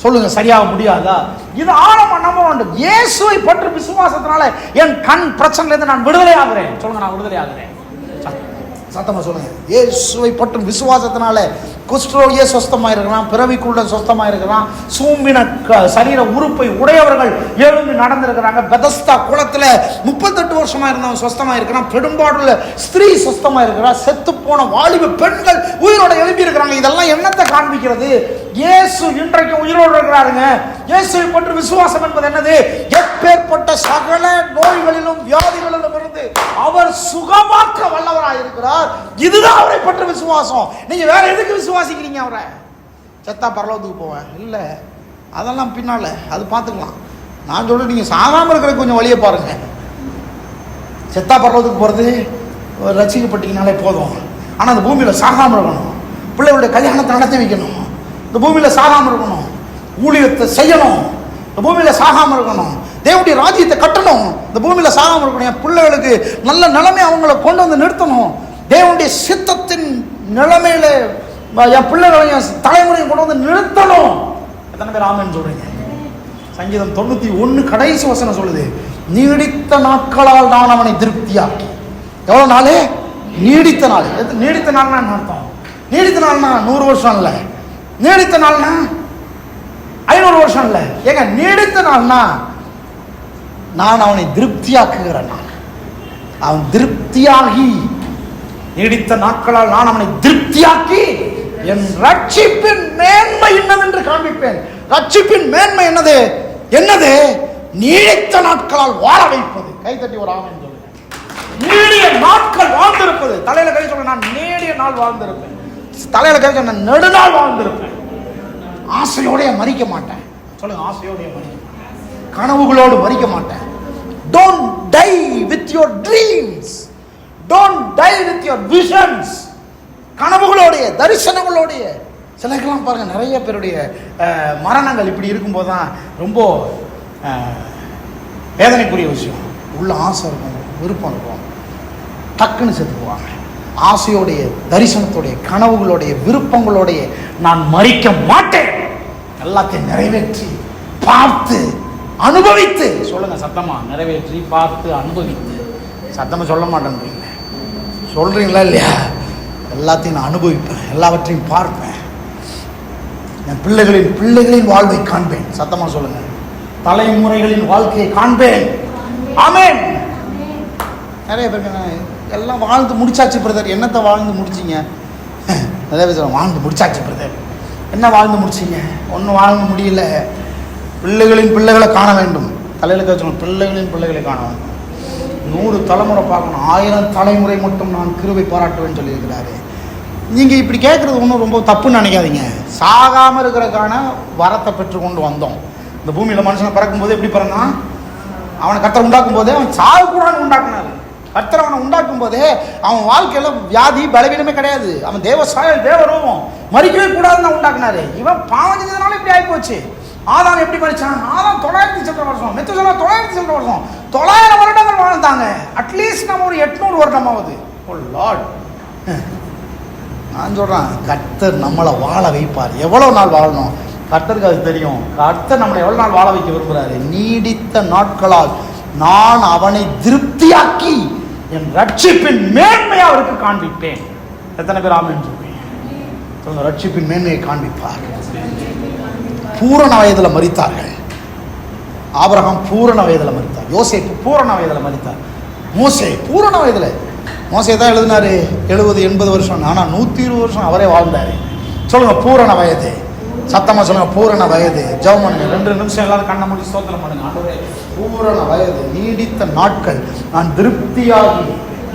சொல்லுங்க, சரியாக முடியாதா? இது ஆழமா நம்ப வேண்டும். இயேசுவை பற்றி விசுவாசத்தினால என் கண் பிரச்சனையிலிருந்து நான் விடுதலை ஆகிறேன். சொல்லுங்க, நான் விடுதலை ஆகிறேன். சத்தமா சொல்லுங்க. இயேசுவை பற்றும் விசுவாசத்தினால குஷ்டரோகியே சொஸ்தமாக இருக்கிறான், பிறவிக்குள்ள சொஸ்தமாக இருக்கிறான், சூம்பின சரீர உறுப்பை உடையவர்கள் எழுந்து நடந்திருக்கிறாங்க. பெதஸ்தா குளத்தில் 38 வருஷமா இருந்தவன் சொஸ்தமாக இருக்கிறான். பெரும்பாடுள்ள ஸ்திரீ சொஸ்தமாக இருக்கிறான். செத்து போன வாலிப பெண்கள் உயிரோட எழுப்பி இருக்கிறாங்க. இதெல்லாம் என்னத்தை காண்பிக்கிறது? இயேசு இன்றைக்கு உயிரோடு இருக்கிறாருங்க. இயேசுவை பற்றி விசுவாசம் என்பது என்னது? எப்பேற்பட்ட சகல நோய்களிலும் வியாதிகளிலும் இருந்து அவர் சுகமாக்க வல்லவராக இருக்கிறார். இதுதான் அவரை பற்றி விசுவாசம். நீங்க வேற எதுக்கு விசுவாசிக்கிறீங்க? அவரை செத்தா பரலோகத்துக்கு போவேன் இல்லை, அதெல்லாம் பின்னால அது பார்த்துக்கலாம். நான் சொல்றேன், நீங்க சாகாம இருக்கிற கொஞ்சம் வழியை பாருங்க. செத்தா பரலோகத்துக்கு போறது ரசிக்கப்பட்டீங்கனாலே போதும். ஆனா அந்த பூமியில சாகாம இருக்கணும். பிள்ளைகளுடைய கல்யாணத்தை நடத்தி வைக்கணும். இந்த பூமியில சாகாம இருக்கணும். ஊழியத்தை செய்யணும், இந்த பூமியில சாகாம இருக்கணும், தேவனுடைய ராஜ்யத்தை கட்டணும், இந்த பூமியில சாகாம இருக்கணும், என் பிள்ளைகளுக்கு நல்ல நிலைமை அவங்கள கொண்டு வந்து நிறுத்தணும், தேவனுடைய சித்தத்தின் நிலைமையில என் பிள்ளைகளையும் தலைமுறையும் கொண்டு வந்து நிறுத்தணும். எத்தனை பேர் ஆமென் சொல்றீங்க? சங்கீதம் 91 கடைசி வசனம் சொல்லுது, நீடித்த நாட்களால் நான் அவனை திருப்தியாக்கி. எவ்வளவு நாளே? நீடித்த நாள். நீடித்த நாள்னா என்ன அர்த்தம்? நீடித்த நாள்னா 100 வருஷம் இல்லை, நீடித்த நாள்னா 500 வருஷம் இல்லை. ஏங்க, நீடித்த நாள்னா நான் அவனை திருப்தியாக்குகிற நாள். அவன் திருப்தியாகி, நீடித்த நாட்களால் நான் அவனை திருப்தியாக்கி என் ரட்சிப்பின் மேன்மை என்னதென்று காண்பிப்பேன். ரட்சிப்பின் மேன்மை என்னது? என்னது? நீடித்த நாட்களால் வாழ வைப்பது. கைத்தட்டி ஒரு ஆமென் சொல்லுங்க. நீடிய நாட்கள் வாழ்ந்திருப்பது. தலையில கை சொல்ல, நான் நீடிய நாள் வாழ்ந்திருப்பேன். தலையில கை சொல்ல, நான் நெடுநாள் வாழ்ந்திருப்பேன். ஆசையோடைய மறிக்க மாட்டேன். சொல்லுங்க, ஆசையோடைய மறிக்க மாட்டேன், கனவுகளோடு மறிக்க மாட்டேன். Don't die with your dreams. Don't die with your visions. கனவுகளோடைய, தரிசனங்களோடைய. சிலருக்கெல்லாம் பாருங்க, நிறைய பேருடைய மரணங்கள் இப்படி இருக்கும்போது தான் ரொம்ப வேதனைக்குரிய விஷயம். உள்ள ஆசை இருக்கும், விருப்பம் இருக்கும், டக்குன்னு செத்து போவாங்க. ஆசையோடைய, தரிசனத்தோடைய, கனவுகளுடைய, விருப்பங்களுடைய நான் மறிக்க மாட்டேன். எல்லாத்தையும் நிறைவேற்றி, பார்த்து, அனுபவித்து. சொல்லுங்க சத்தமா, நிறைவேற்றி, பார்த்து, அனுபவித்து. சத்தமா சொல்ல மாட்டேன்றீங்க, சொல்றீங்களா இல்லையா? எல்லாத்தையும் நான் அனுபவிப்பேன், எல்லாவற்றையும் பார்ப்பேன், என் பிள்ளைகளின் வாழ்வை காண்பேன். சத்தமா சொல்லுங்க, தலைமுறைகளின் வாழ்க்கையை காண்பேன். ஆமென். நிறைய பேருக்கு எல்லாம் வாழ்ந்து முடிச்சாச்சு பிரதர். என்னத்தை வாழ்ந்து முடிச்சிங்க? நிறைய பேர் சொல்லுவாங்க, வாழ்ந்து முடிச்சாச்சு பிரதர். என்ன வாழ்ந்து முடிச்சிங்க? ஒன்றும் வாழ்ந்து முடியல. பிள்ளைகளின் பிள்ளைகளை காண வேண்டும். தலையில் வச்சுக்கணும், பிள்ளைகளின் பிள்ளைகளை காண வேண்டும். 100 தலைமுறை பார்க்கணும், 1000 தலைமுறை மட்டும் நான் கிருபை பாராட்டுவேன்னு சொல்லியிருக்கிறாரு. நீங்கள் இப்படி கேட்குறது ஒன்றும் ரொம்ப தப்புன்னு நினைக்காதீங்க. சாகாமல் இருக்கிறதுக்கான வரத்தை பெற்றுக்கொண்டு வந்தோம். இந்த பூமியில் மனுஷனை பிறக்கும்போது எப்படி பிறந்தான்? அவனை கர்த்தர் உண்டாக்கும் போதே அவன் சாகக்கூடாதுன்னு உண்டாக்குனாரு. கர்த்தர் அவனை உண்டாக்கும் போதே அவன் வாழ்க்கையில் வியாதி பலவீனமே கிடையாது. அவன் தேவ சாயல், தேவ ரூபம், மறிக்கவே கூடாதுன்னு உண்டாக்குனாரு. இவன் பாவம் செஞ்சதுனால இப்படி ஆகிப்போச்சு. ஆதாம் எப்படி மறிச்சான்? ஆதாம் 900 சில்லற வருஷம், மெத்துசலா 900 சில்லற வருஷம், 900 வருடங்கள் வாழ்ந்தாங்க. அட்லீஸ்ட் நம்ம ஒரு 800 வருடமாவது. ஓ லார்ட், நான் சொல்கிறேன், கர்த்தர் நம்மளை வாழ வைப்பார். எவ்வளோ நாள் வாழணும் கர்த்தருக்கு அது தெரியும். கர்த்தர் நம்மளை எவ்வளோ நாள் வாழ வைக்க விரும்புகிறாரு? நீடித்த நாட்களால் நான் அவனை திருப்தியாக்கி என் ரட்சிப்பின் மேன்மையை அவருக்கு காண்பிப்பேன். எத்தனை பேர் ஆமென் சொல்லுங்க? ரட்சிப்பின் மேன்மையை காண்பிப்பார். பூரண வயதில் மரித்தார்கள். ஆபிரகாம் பூரண வயதில் மரித்தார். யோசேப்பு பூரண வயதில் மரித்தார். மோசே பூரண வயதில். மோசே தான் எழுதினாரு 70-80 வருஷம். ஆனால் 120 வருஷம் அவரே வாழ்ந்தாரு. சொல்லுங்க, பூரண வயது. சத்தமா சொல்லுங்க, பூரண வயது. ஜெபம் பண்ணுங்க, 2 நிமிஷம் எல்லாரும் கண்ணை மூடி ஸ்தோத்திரம் பண்ணுங்க. ஆண்டவரே, பூரண வயது, நீடித்த நாட்கள், நான் திருப்தியாகி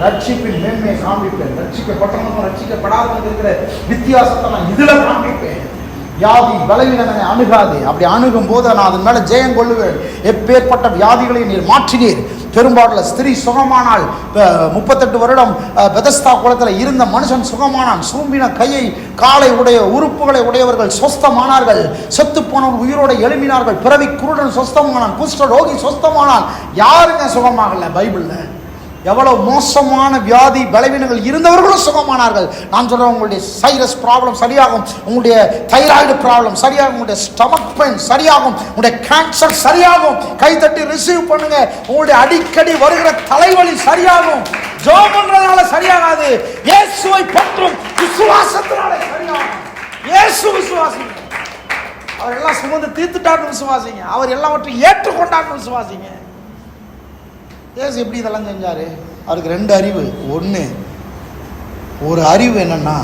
ரட்சிப்பின் மேன்மையை காண்பிப்பேன். ரட்சிக்கப்பட்டவனுக்கும் ரட்சிக்கப்படாதவனுக்கு இருக்கிற வித்தியாசத்தை நான் இதுல காண்பிப்பேன். வியாதி பலவீனங்களை அணுகாது. அப்படி அணுகும் போது நான் அதன் மேல ஜெயம் கொள்ளுவேன். எப்பேற்பட்ட வியாதிகளை நீர் மாற்றினீர். பெரும்பாடுல ஸ்திரீ சுகமானால். 38 வருடம் பெதஸ்தா குளத்தில் இருந்த மனுஷன் சுகமானான். சூம்பின கையை காலை உடைய உறுப்புகளை உடையவர்கள் சொஸ்தமானார்கள். செத்து போனவர்கள் உயிரோட எழுப்பினார்கள். பிறவி குருடன் சொஸ்தமானான். குஷ்ட ரோகி சொஸ்தமானான். யாருங்க சுகமாகல? பைபிள்ல எவ்வளவு மோசமான வியாதி பலவீனங்கள் இருந்தவர்களும் சுகமானார்கள். நான் சொல்றேன், உங்களுடைய சைரஸ் ப்ராப்ளம் சரியாகும், உங்களுடைய தைராய்டு ப்ராப்ளம் சரியாகும், உங்களுடைய ஸ்டமக் பெயின் சரியாகும், உங்களுடைய கேன்சர் சரியாகும். கைத்தட்டி ரிசீவ் பண்ணுங்க. உங்களுடைய அடிக்கடி வருகிற தலைவலி சரியாகும். ஜெபம் பண்றதுனால சரியாகாது, இயேசுவை பற்றும் விசுவாசத்தினால சரியாகும். இயேசு விசுவாசிங்க. அவர் எல்லாம் சுமந்து தீர்த்துட்டாருன்னு விசுவாசிங்க. அவர் எல்லாவற்றையும் ஏற்றுக்கொண்டாருன்னு விசுவாசிங்க. ஏசு எப்படி இதெல்லாம் செஞ்சார்? அவருக்கு 2 அறிவு. ஒரு அறிவு என்னன்னா,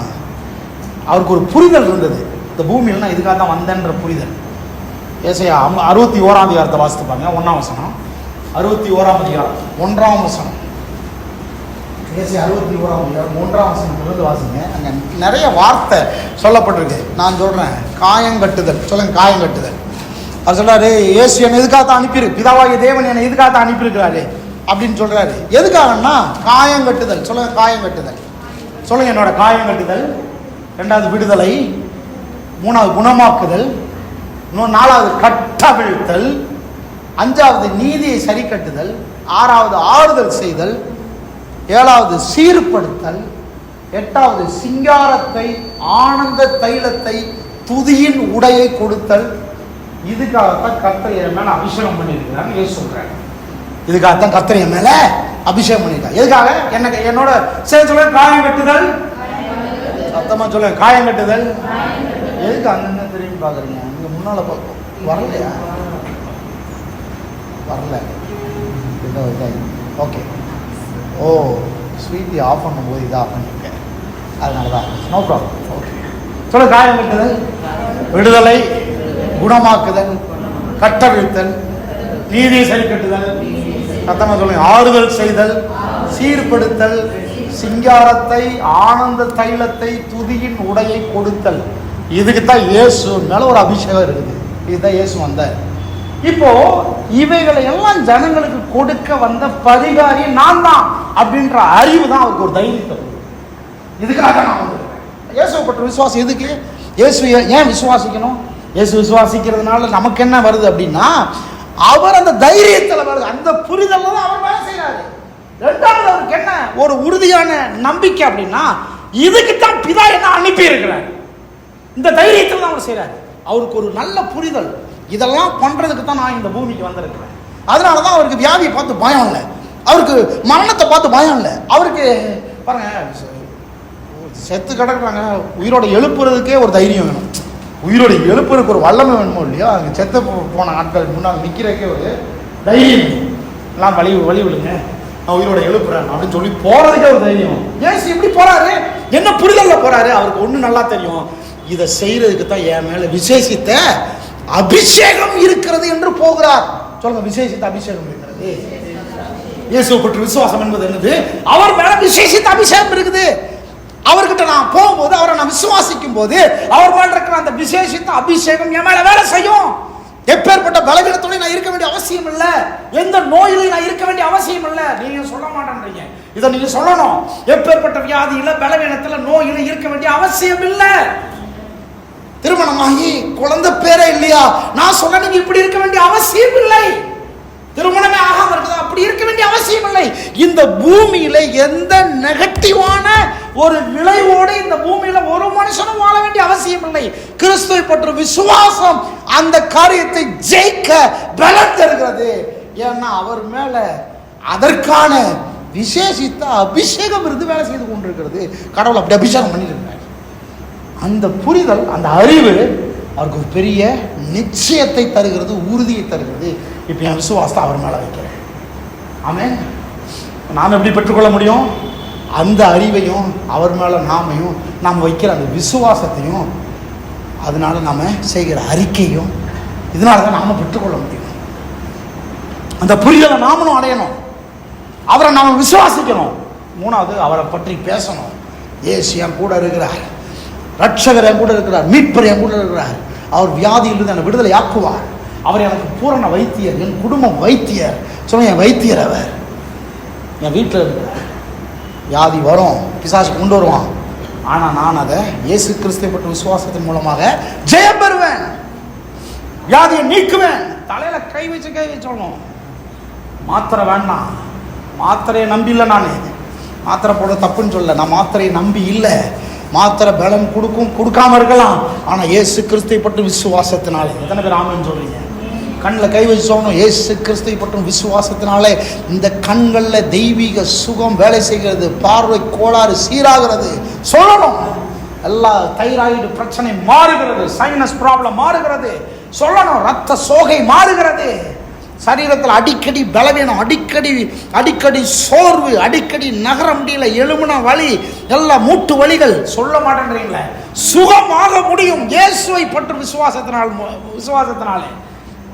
அவருக்கு ஒரு புரிதல் இருந்தது. இந்த பூமியில்னா இதுக்காக தான் வந்தேன்ற புரிதல். ஏசாயா 61ஆம் அதிகாரத்தை வாசித்துப்பாங்க. 1ஆம் வசனம். 61ஆம் அதிகாரம் 1ஆம் வசனம். ஏசாயா 61ஆம் அதிகாரம் 1ஆம் வசனத்திலிருந்து வாசிங்க. அங்கே நிறைய வார்த்தை சொல்லப்பட்டிருக்கு. நான் சொல்கிறேன், காயங்கட்டுதல். சொல்லுங்க, காயங்கட்டுதல். அவர் சொல்றாரு, ஏசு என்னை எதுக்காகத்தான் அனுப்பியிருக்கு, பிதாவாகிய தேவன் என்னை எதுக்காகத்தான் அனுப்பியிருக்கிறாரு அப்படின்னு சொல்றாரு. எதுக்காகன்னா காயங்கட்டுதல். சொல்லுங்க, காயங்கட்டுதல். சொல்லுங்க, என்னோட காயங்கட்டுதல். 2வது விடுதலை, 3வது குணமாக்குதல், இன்னும் 4வது கட்டவிழ்த்தல், 5வது நீதியை சரி கட்டுதல், 6வது ஆறுதல் செய்தல், 7வது சீர்படுத்தல், 8வது சிங்காரத்தை, ஆனந்த தைலத்தை, துதியின் உடையை கொடுத்தல். இதுக்காகத்தான் கர்த்தர் என் மேல அபிஷேகம் பண்ணியிருக்கிறான்னு இயேசு சொல்றாரு. இதுக்காகத்தான் கர்த்தர் என் மேல அபிஷேகம் பண்ணியிருக்காரு. எதுக்காக? எனக்கு என்னோட சொல்ல காயம் கட்டுதல், சத்தமா சொல்ல காயம் கட்டுதல். எதுக்கு அங்க திரும்பி பாக்குறீங்க? நீங்க முன்னால பார்ப்போம். வரலையா? வரல. ஓகே. ஓ, ஸ்வீட்டி ஆஃப் பண்ணும்போது இதை ஆஃப் பண்ணியிருக்கேன், அதனால தான். No problem. ஓகே, சொல்ல காயம் கட்டுதல், விடுதலை, குணமாக்குதல், கட்டவிழ்த்தல், நீதியை சரி கட்டுதல், சத்தமா சொல்லுங்க, ஆறுதல் செய்தல், சீர்படுத்தல், சிங்காரத்தை, ஆனந்த தைலத்தை, துதியின் உடையை கொடுத்தல். இதுக்குத்தான் இயேசு மேல ஒரு அபிஷேகம் இருக்குது. இதுதான் இயேசு வந்தார். இப்போ இவைகளை எல்லாம் ஜனங்களுக்கு கொடுக்க வந்த பரிகாரி நான் தான் அப்படின்ற அறிவு தான் அவருக்கு ஒரு தைரியத்தை. இதுக்காக நான் வந்திருக்கேன். இயேசுவை பற்ற விசுவாசம் எதுக்கு? இயேசு ஏன் விசுவாசிக்கணும்? இயேசு விசுவாசிக்கிறதுனால நமக்கு என்ன வருது அப்படின்னா, அவர் அந்த தைரியத்தில் வருது, அந்த புரிதல் தான் அவர் வேலை செய்யறாரு. 2வது அவருக்கு என்ன ஒரு உறுதியான நம்பிக்கை அப்படின்னா, இதுக்குத்தான் பிதா என்ன அனுப்பி இருக்கிறார். இந்த தைரியத்தில் தான் அவர் செய்யறாரு. அவருக்கு ஒரு நல்ல புரிதல், இதெல்லாம் பண்றதுக்கு தான் நான் இந்த பூமிக்கு வந்திருக்கிறேன். அதனாலதான் அவருக்கு வியாதியை பார்த்து பயம் இல்லை, அவருக்கு மரணத்தை பார்த்து பயம் இல்லை. அவருக்கு பாருங்க, செத்து கிடக்குறாங்க, உயிரோட எழுப்புறதுக்கே ஒரு தைரியம் வேணும். உயிரோட எழுப்புறதுக்கு ஒரு வல்லமை வேணுமோ இல்லையோ? அங்கே செத்து போன ஆட்கள் முன்னால் நிற்கிறதுக்கே ஒரு தைரியம். எல்லாம் வழி விழுங்க, நான் உயிரோட எழுப்புறேன் அப்படின்னு சொல்லி போறதுக்கே ஒரு தைரியம். ஏசு எப்படி போறாரு? என்ன புரிதல்ல போறாரு? அவருக்கு ஒண்ணு நல்லா தெரியும், இதை செய்யறதுக்கு தான் என் மேல விசேஷித்த அபிஷேகம் இருக்கிறது என்று போகிறார். சொல்லுங்க, விசேஷித்த அபிஷேகம் இருக்கிறது. இயேசுவை பற்றி விசுவாசம் என்பது என்னது? அவர் மேல விசேஷித்த அபிஷேகம் இருக்குது. அவர்கிட்ட நான் போகும்போது, அவரை நான் விசுவாசிக்கும் போது, அவர் மேல இருக்கிற அந்த விசேஷித்த அபிஷேகம் என் மேல வேலை செய்யும். எப்பேற்பட்ட பலவீனத்தோட நான் இருக்க வேண்டிய அவசியம் இல்லை, எந்த நோயிலையும் நான் இருக்க வேண்டிய அவசியம் இல்லை. நீங்க சொல்ல மாட்டேன்றீங்க, இதை நீங்க சொல்லணும். எப்பேற்பட்ட வியாதியில, பலவீனத்துல, நோயில இருக்க வேண்டிய அவசியம் இல்லை. திருமணமாகி குழந்தை பேரே இல்லையா, நான் சொல்ல நீங்க இப்படி இருக்க வேண்டிய அவசியம் இல்லை. திருமணமே ஆகாம இருக்குதா, அப்படி இருக்க வேண்டிய அவசியம் இல்லை. இந்த பூமியில எந்த நெகட்டிவான ஒரு விளைவோடு இந்த பூமியில ஒரு மனுஷனும் வாழ வேண்டிய அவசியம் இல்லை. கிறிஸ்துவை பற்றி விசுவாசம் அந்த காரியத்தை ஜெயிக்க பலம் தருகிறது. ஏன்னா அவர் மேல அதற்கான விசேஷித்த அபிஷேகம் இருந்து வேலை செய்து கொண்டிருக்கிறது. கடவுள் அப்படி அபிஷேகம் பண்ணியிருக்கிறார். அந்த புரிதல், அந்த அறிவு அவருக்கு ஒரு பெரிய நிச்சயத்தை தருகிறது, உறுதியை தருகிறது. இப்போ என் விசுவாசத்தை அவர் மேலே வைக்கிறேன். ஆமென். நாம் எப்படி பெற்றுக்கொள்ள முடியும்? அந்த அறிவையும் அவர் மேலே நாம் வைக்கிற அந்த விசுவாசத்தையும், அதனால நாம் செய்கிற அறிக்கையும், இதனால தான் நாம் பெற்றுக்கொள்ள முடியும். அந்த புரிதலை நாமளும் அடையணும், அவரை நாம் விசுவாசிக்கணும். 3வது, அவரை பற்றி பேசணும். இயேசு என் கூட இருக்கிறார், ரட்சகர் என் கூட இருக்கிறார், மீட்பர் என் கூட இருக்கிறார், அவர் வியாதியிலிருந்து என்னை விடுதலை ஆக்குவார், அவர் எனக்கு பூரண வைத்தியர், என் குடும்பம் வைத்தியர். சொல்லுங்க, என் வைத்தியர் அவர். என் வீட்டில் இருக்கிறார், வியாதி வரும், பிசாசு கொண்டு வருவான், ஆனால் நான் அதை இயேசு கிறிஸ்துவை பற்றி விசுவாசத்தின் மூலமாக ஜெயம் பெறுவேன், வியாதியை நீக்குவேன். தலையில கை வச்சு சொல்லணும். மாத்திரை வேண்டாம், மாத்திரையை நம்பி இல்லை. நான் மாத்திரை போட தப்புன்னு சொல்ல, நான் மாத்திரையை நம்பி இல்லை. மாத்திரை பலம் கொடுக்காம இருக்கலாம், ஆனால் இயேசு கிறிஸ்துவை பற்றி விசுவாசத்தினாலே. எத்தனை பேர் ஆமென் சொல்றீங்க? கண்ணில் கை வச்சு சொல்லணும், இயேசு கிறிஸ்துவை பற்றும் விசுவாசத்தினாலே இந்த கண்களில் தெய்வீக சுகம் வேலை செய்கிறது, பார்வை கோளாறு சீராகிறது சொல்லணும். எல்லா தைராய்டு பிரச்சனை மாறுகிறது, சைனஸ் ப்ராப்ளம் மாறுகிறது சொல்லணும், ரத்த சோகை மாறுகிறது, சரீரத்தில் அடிக்கடி பலவீனம், அடிக்கடி சோர்வு, அடிக்கடி நகர முடியல, எலும்புன வலி, எல்லா மூட்டு வலிகள் சொல்ல மாட்டேன்றீங்களே, சுகமாக முடியும் இயேசுவை பற்றும் விசுவாசத்தினாலே.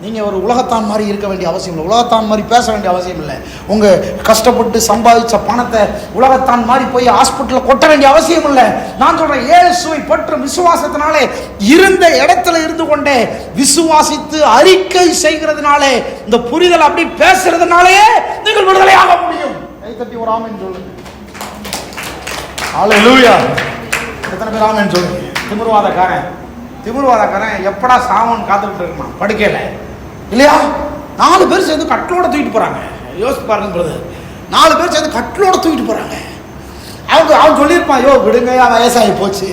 நீங்கள் ஒரு உலகத்தான் மாதிரி இருக்க வேண்டிய அவசியம் இல்லை, உலகத்தான் மாதிரி பேச வேண்டிய அவசியம் இல்லை. உங்கள் கஷ்டப்பட்டு சம்பாதிச்ச பணத்தை உலகத்தான் மாதிரி போய் ஹாஸ்பிட்டலில் கொட்ட வேண்டிய அவசியம் இல்லை. நான் சொல்கிறேன், இயேசுவை பற்றும் விசுவாசத்தினாலே இருந்த இடத்துல இருந்து கொண்டே விசுவாசித்து அறிக்கை செய்கிறதுனாலே, இந்த புரிதல் அப்படி பேசுறதுனாலேயே நீங்கள் விடுதலையாக முடியும். கை தட்டி ஒரு ஆமென் சொல்லுங்க. ஹல்லேலூயா. எத்தனை பேர் ஆமென் சொல்லுங்க? திமிர்வாதக்காரன் திமிழ்வாதக்காரன் எப்படா சாவன்னு காத்துக்கிட்டு இருக்கான் படுக்கையில இல்லையா. 4 பேர் சேர்ந்து கட்டிலோட தூக்கிட்டு போறாங்க. யோசிச்சு பாருங்க பிரதர், 4 பேர் சேர்ந்து கட்டிலோட தூக்கிட்டு போறாங்க. அவன் சொல்லியிருப்பான், யோ விடுங்க, வயசாகி போச்சு,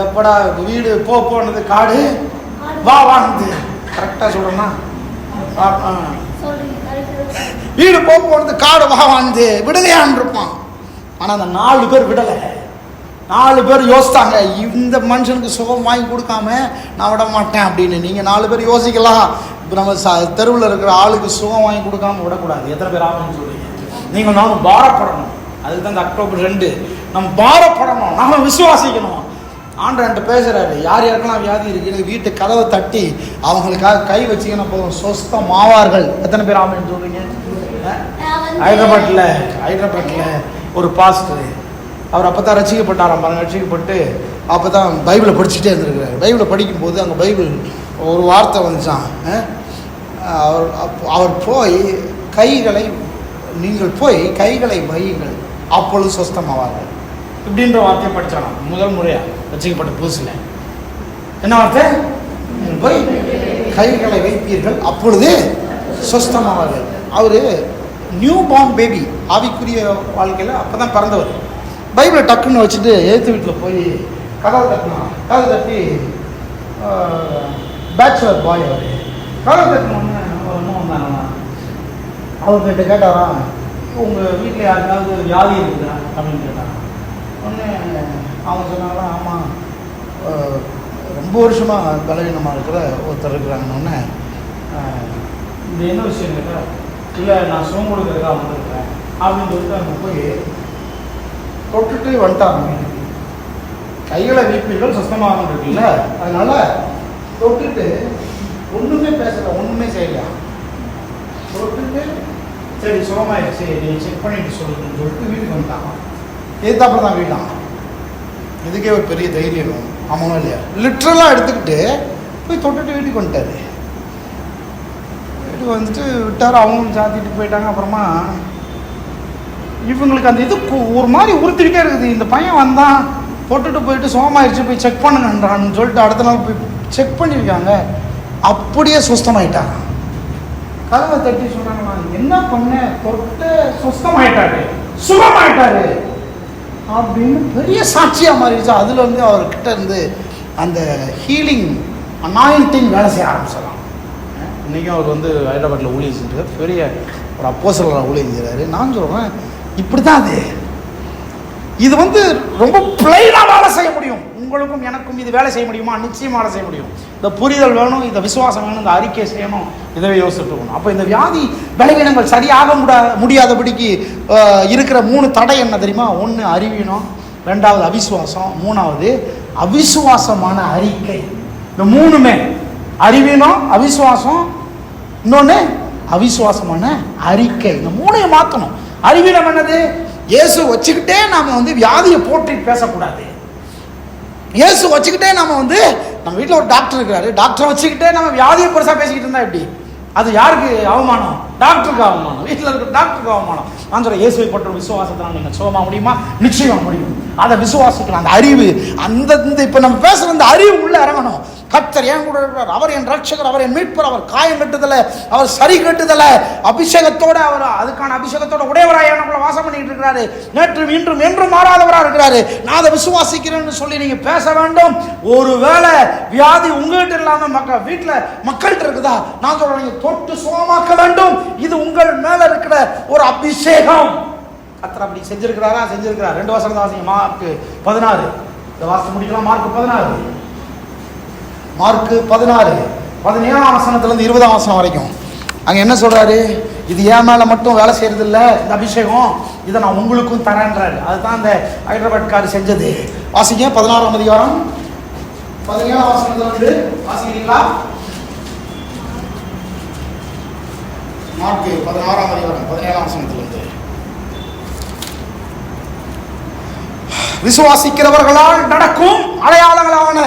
எப்படா வீடு போனது, காடு வா வான்னு கரெக்டா சொல்றேன்னா, வீடு போனது காடு வா வாழ்ந்து விடுகையான் இருப்பான். ஆனா அந்த 4 பேர் விடலை. 4 பேர் யோசித்தாங்க, இந்த மனுஷனுக்கு சுகம் வாங்கி கொடுக்காம நான் விட மாட்டேன் அப்படின்னு. நீங்கள் 4 பேர் யோசிக்கலாம், இப்போ நம்ம தெருவில் இருக்கிற ஆளுக்கு சுகம் வாங்கி கொடுக்காம விடக்கூடாது. எத்தனை பேர் ஆகும்னு சொல்றீங்க? நீங்கள் நானும் பாரப்படணும். அதுக்கு தான் இந்த அக்டோபர் 2 நம்ம பாரப்படணும், நாம விசுவாசிக்கணும். ஆண்டவர் என்கிட்ட பேசுகிறாரு, யார் யாருக்கெல்லாம் வியாதி இருக்கு வீட்டு கதவை தட்டி அவங்களுக்காக கை வச்சிங்கன்னா போதும், சொஸ்தம் ஆவார்கள். எத்தனை பேர் ஆகும்னு சொல்றீங்க? ஹைதராபாத்தில் ஒரு பாஸ்டர், அவர் அப்போ தான் ரசிக்கப்பட்டாராம். ரசிக்கப்பட்டு அப்போ தான் பைபிளை படிச்சுட்டே இருந்திருக்கிறார். பைபிளை படிக்கும்போது அங்கே பைபிள் ஒரு வார்த்தை வந்துச்சான், அவர் போய் நீங்கள் போய் கைகளை வையுங்கள் அப்பொழுது சொஸ்தமாவார்கள் இப்படின்ற வார்த்தையை படித்தானாம். முதல் முறையாக ரசிக்கப்பட்ட புதுசில் என்ன வார்த்தை? நீங்கள் போய் கைகளை வைப்பீர்கள் அப்பொழுது சொஸ்தமாவார்கள். அவர் நியூ பார்ன் பேபி, ஆவிக்குரிய வாழ்க்கையில் அப்போ தான் பிறந்தவர். பைபிளை டக்குன்னு வச்சுட்டு எழுத்து வீட்டில் போய் கதவை தட்டினான். கதவை தட்டி பேச்சுலர் பாய் அவர் கதவை தட்டினோன்னு இன்னும் வந்தாங்கண்ணா. அவர்கிட்ட கேட்டாராம், உங்கள் வீட்டில் யாருக்காவது வியாதி இருக்குதா அப்படின்னு கேட்டாங்க. ஒன்று அவங்க சொன்னாங்களா, ஆமாம் ரொம்ப வருஷமாக பலவீனமாக இருக்கிற ஒருத்தர் இருக்கிறாங்கன்னு. இந்த என்ன விஷயம் கேட்டால், இல்லை நான் சுகம் கொடுக்குறதுக்காக வந்துருக்கிறேன் அப்படின்னு சொல்லிட்டு அங்கே போய் தொட்டுட்டு வந்துட்டாங்க. கைகளை வீப்பீர்கள் சுத்தமாக இருக்குல்ல, அதனால தொட்டுட்டு ஒன்றுமே பேசலை, ஒன்றுமே செய்யலையா, தொட்டுட்டு சரி சுகமாயிடுச்சு நீங்கள் செக் பண்ணிட்டு சொல்லுங்கன்னு சொல்லிட்டு வீட்டுக்கு வந்துட்டாங்க. எதிர்த்தாப்புல தான் வீட்டான். இதுக்கே ஒரு பெரிய தைரியம் ஆமாம் இல்லையா? லிட்ரலாக எடுத்துக்கிட்டு போய் தொட்டுட்டு வீட்டுக்கு வந்துட்டாரு. வீட்டுக்கு வந்துட்டு விட்டார், அவங்களும் சாத்திட்டு போயிட்டாங்க. அப்புறமா இவங்களுக்கு அந்த இது ஒரு மாதிரி உறுத்திக்கிட்டே இருக்குது. இந்த பையன் வந்தான், தொட்டுட்டு போயிட்டு சுகமாயிடுச்சு, போய் செக் பண்ணுங்கன்றான்னு சொல்லிட்டு அடுத்த நாள் போய் செக் பண்ணியிருக்காங்க. அப்படியே சுஸ்தமாயிட்டாங்க. கதவை தட்டி சொல்றாங்க, நான் என்ன பண்ணேன், தொட்டு சுஸ்தமாயிட்டாரு, சுகமாயிட்டாரு அப்படின்னு பெரிய சாட்சியாக மாறிடுச்சு. அதில் வந்து அவர்கிட்ட இருந்து அந்த ஹீலிங் அனாயிண்டிங் வேலை செய்ய ஆரம்பிச்சிடலாம். இன்றைக்கும் அவர் வந்து ஹைதராபாத்தில் ஊழியம் செஞ்சுருக்கார், பெரிய ஒரு அப்போஸ்தலராக ஊழியம் செய்கிறாரு. நான் சொல்கிறேன், இப்படி தான் இது வந்து ரொம்ப பிளைனாக வேலை செய்ய முடியும். உங்களுக்கும் எனக்கும் இது வேலை செய்ய முடியுமா? நிச்சயமாக வேலை செய்ய முடியும். இந்த புரிதல் வேணும், இந்த விசுவாசம் வேணும், இந்த அறிக்கை செய்யணும், இதை யோசிச்சுட்டு இருக்கணும். அப்போ இந்த வியாதி பலவீனங்கள் சரியாக முடியாதபடிக்கு இருக்கிற 3 தடை என்ன தெரியுமா? 1 அறிவீனம், 2வது அவிசுவாசம், 3வது அவிசுவாசமான அறிக்கை. இந்த 3மே அறிவீனம், அவிசுவாசம், இன்னொன்று அவிசுவாசமான அறிக்கை. இந்த 3ஐயும் மாற்றணும். அறிவீனம் என்னது? இயேசு வச்சுக்கிட்டே நாம வந்து வியாதியை போற்றி பேசக்கூடாது. இயேசு வச்சுக்கிட்டே நம்ம வந்து நம்ம வீட்டில் ஒரு டாக்டர் இருக்கிறாரு, டாக்டரை வச்சுக்கிட்டே நம்ம வியாதியை பெருசாக பேசிக்கிட்டு இருந்தா எப்படி? அது யாருக்கு அவமானம்? டாக்டருக்கு அவமானம், வீட்டில் இருக்கிற டாக்டருக்கு அவமானம். நான் சொல்கிறேன், இயேசுவை பற்ற விசுவாசத்தினால் நீங்கள் சுகமாக முடியுமா? நிச்சயமாக முடியும். அதை விசுவாசிக்கலாம். அந்த அறிவு, அந்த இப்போ நம்ம பேசுகிற அந்த அறிவு உள்ளே இறங்கணும். கர்த்தர் என் கூட இருக்கிறார், அவர் என் ரட்சகர், அவர் என் மீட்பர், அவர் காயம் கட்டுதலை, அவர் சரி கட்டுதலை, அபிஷேகத்தோட, அவர் அதுக்கான அபிஷேகத்தோட உடையவராக எனக்குள்ள வாசம் பண்ணிட்டு இருக்கிறாரு. நேற்றும் இன்றும் என்றும் மாறாதவராக இருக்கிறாரு. நான் அதை விசுவாசிக்கிறேன்னு சொல்லி நீங்க பேச வேண்டும். ஒருவேளை வியாதி உங்கள்கிட்ட இல்லாம வீட்டில் மக்கள்கிட்ட இருக்குதா, நான் சொல்றேன், நீங்க தொட்டு சுகமாக்க வேண்டும். இது உங்கள் மேல இருக்கிற ஒரு அபிஷேகம். கர்த்தர் அப்படி செஞ்சிருக்கிறாரா? செஞ்சிருக்கிறார். 2 வசனம் தான் வாசிங்க. மார்க் 16 இந்த வாசம் முடிக்கலாம். மார்க் 16 17ஆம் வசனத்திலிருந்து 20ஆம் வசனம் வரைக்கும் அங்க என்ன சொல்றாரு? இது ஏன் மேல மட்டும் வேலை செய்யறது இல்ல, இந்த அபிஷேகம் இதை நான் உங்களுக்கும் தரேன்றாரு. அதுதான் இந்த ஹைதராபாத்காரர் செஞ்சது. வாசிங்க 16ஆம் அதிகாரம் 17ஆம் வசனத்திலிருந்து வாசிக்கிறீங்களா? மார்க் 16ஆம் அதிகாரம் 17ஆம் வசனத்திலிருந்து. விசுவாசிக்கிறவர்களால் நடக்கும் அடையாளங்களாவன.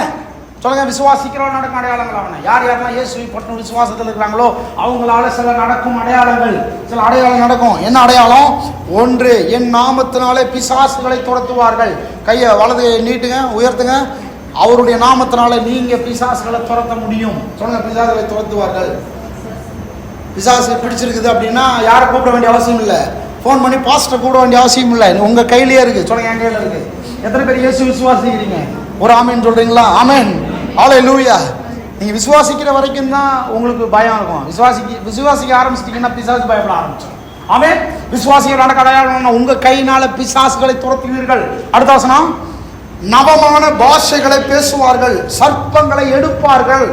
சொல்லுங்க, விசுவாசிக்கிறவர்கள் நடக்கும் அடையாளங்களாவன. யார் யாரெல்லாம் இயேசுவை பற்றும் விசுவாசத்தில் இருக்கிறாங்களோ அவங்களால சில நடக்கும் அடையாளங்கள், சில அடையாளம் நடக்கும். என்ன அடையாளம்? 1, என் நாமத்தினாலே பிசாசுகளை துரத்துவார்கள். கையை வலது நீட்டுங்க, உயர்த்துங்க. அவருடைய நாமத்தினால நீங்க பிசாசுகளை துரத்த முடியும். சொல்லுங்க, பிசாசுகளை துரத்துவார்கள். பிசாசு பிடிச்சிருக்குது அப்படின்னா யாரை கூப்பிட வேண்டிய அவசியம் இல்லை, ஃபோன் பண்ணி பாஸ்டர் கூப்பிட வேண்டிய அவசியம் இல்லை, உங்க கையிலேயே இருக்கு. சொல்லுங்க, என் கையில இருக்கு. எத்தனை பேர் இயேசு விசுவாசிக்கிறீங்க? ஒரு ஆமேன் சொல்றீங்களா? ஆமேன், ஹல்லேலூயா. நீங்க விசுவாசிக்கிற வரைக்கும் தான் உங்களுக்கு பயம் இருக்கும். விசுவாசிக்க ஆரம்பிச்சிட்டீங்கன்னா பிசாசு பயப்பட ஆரம்பிச்சிடும். ஆமென். விசுவாசிகள் நடக்க அடையாளம் உங்க கையினால பிசாசுகளை துரத்துவீர்கள். அடுத்த வசனம், நவமான பாஷைகளை பேசுவார்கள், சர்ப்பங்களை எடுப்பார்கள்,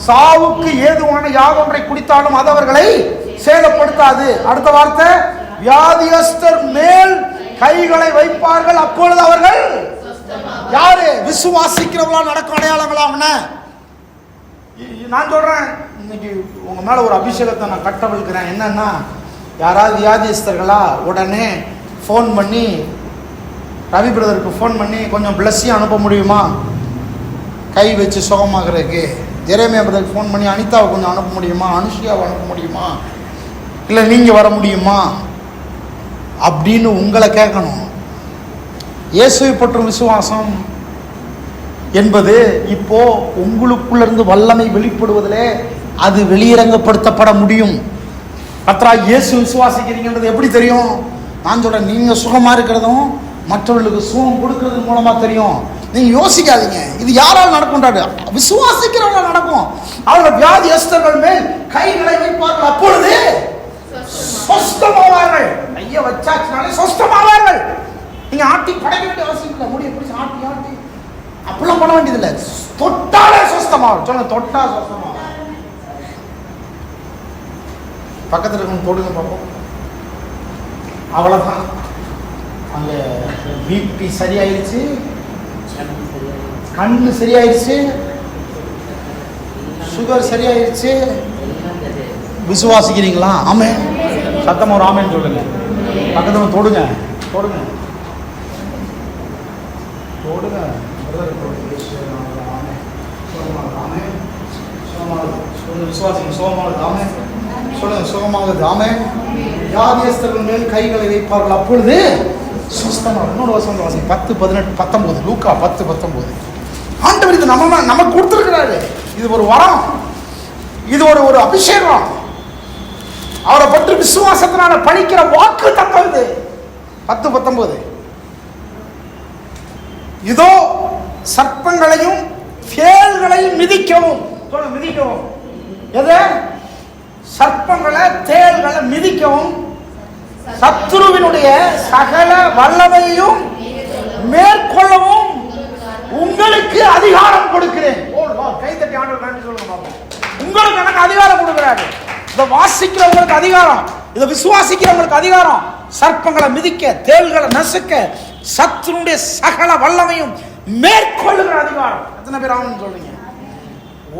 சாவுக்கு ஏதுவான யாதொன்றை குடித்தாலும் அது அவர்களை சேதப்படுத்தாது. அடுத்த வார்த்தை, வியாதியஸ்தர் மேல் கைகளை வைப்பார்கள், அப்பொழுது அவர்கள் யாரு? விசுவாசிக்கிறவங்களா நடக்கும் அடையாளங்களா? நான் சொல்றேன், இன்னைக்கு உங்க மேல ஒரு அபிஷேகத்தை நான் கட்டவிழ்க்கிறேன். என்னன்னா, யாராவது வியாதியஸ்தர்களா உடனே ஃபோன் பண்ணி, ரவி பிரதருக்கு ஃபோன் பண்ணி கொஞ்சம் பிளஸ்ஸியும் அனுப்ப முடியுமா கை வச்சு சுகமாகறதுக்கு? ஜெரேமியா பிரதருக்கு ஃபோன் பண்ணி அனிதாவை கொஞ்சம் அனுப்ப முடியுமா, அனுஷியாவை அனுப்ப முடியுமா, இல்லை நீங்கள் வர முடியுமா அப்படின்னு உங்களை கேட்கணும். இயேசுவை பற்றும் விசுவாசம் என்பது இப்போ உங்களுக்குள்ளிருந்து வல்லமை வெளிப்படுவதிலே அது வெளியரங்கப்படுத்தப்பட முடியும். கர்த்தரா இயேசு விசுவாசிக்கிறீங்கன்றது எப்படி தெரியும்? நான் சொல்றேன், நீங்க சுகமா இருக்கிறதும் மற்றவர்களுக்கு சுகம் கொடுக்கறது மூலமா தெரியும். நீங்க யோசிக்காதீங்க, இது யாரால் நடக்கும்ன்றாரு, விசுவாசிக்கிறவங்க நடக்கும். அவர்கள் வியாதியஸ்தர்கள் மேல் கைகளை வைப்பார்கள், அப்பொழுது சொஸ்தமாவார்கள். கையை வச்சாச்சுனாலே சொஸ்தமாவார்கள். நீங்க ஆட்டி படைக்க வேண்டிய அவசியம் இல்லை. முடிய பிடிச்சி ஆட்டி ஆட்டி அப்படிலாம் பண்ண வேண்டியது இல்லை. தொட்டாலே சொஸ்தமாகும். சொல்லுங்க, தொட்டா சொஸ்தமாகும். பக்கத்தில் இருக்கணும், தொடுங்க பார்ப்போம். அவ்வளோதான். அங்கே பிபி சரியாயிருச்சு, கண்ணு சரியாயிருச்சு, சுகர் சரியாயிருச்சு. விசுவாசிக்கிறீங்களா? ஆமென். சத்தமா ஒரு ஆமென் சொல்லுங்க. பக்கத்தில் தொடுங்க, தொடுங்க, தொடுங்க. விசுவாசிங்க, சுகமாகுது. ஆமென் சொல்லுங்க, சுகமாகுது. ஆமென். வியாதியஸ்தர்கள் மேல் கைகளை வைப்பார்கள், அப்பொழுது சுஸ்தமாகும். இன்னொரு வசனம் வாசி, 10, 18, 19, லூக்கா 10, 19. ஆண்டவர் இது நமக்கு கொடுத்துருக்கிறாரு. இது ஒரு வரம், இது ஒரு அபிஷேகம். அவரை பற்றி விசுவாசத்தினால பணிக்கிற வாக்கு தத்தம் இது. 10, 19. இதோ சர்ப்பங்களையும் தேள்களையும் மிதிக்கவும். மிதிக்கவும் எது? சர்ப்பங்களை தேள்களை மிதிக்கவும், சத்துருவினுடைய சகல வல்லமையையும் மேற்கொள்ளவும் உங்களுக்கு அதிகாரம் கொடுக்கிறேன். கைத்தட்டி ஆண்டவர் நன்றி சொல்லுங்க. உங்களுக்கு எனக்கு அதிகாரம் கொடுக்கிறாரு. இதை வாசிக்கிறவங்களுக்கு அதிகாரம், இதை விசுவாசிக்கிறவங்களுக்கு அதிகாரம். சர்ப்பங்களை மிதிக்க, தேள்களை நசுக்க, சத்துருடைய சகல வல்லமையும் மேற்கொள்ளுகிற அதிகாரம். எத்தனை பேர் ஆமென் சொல்றீங்க?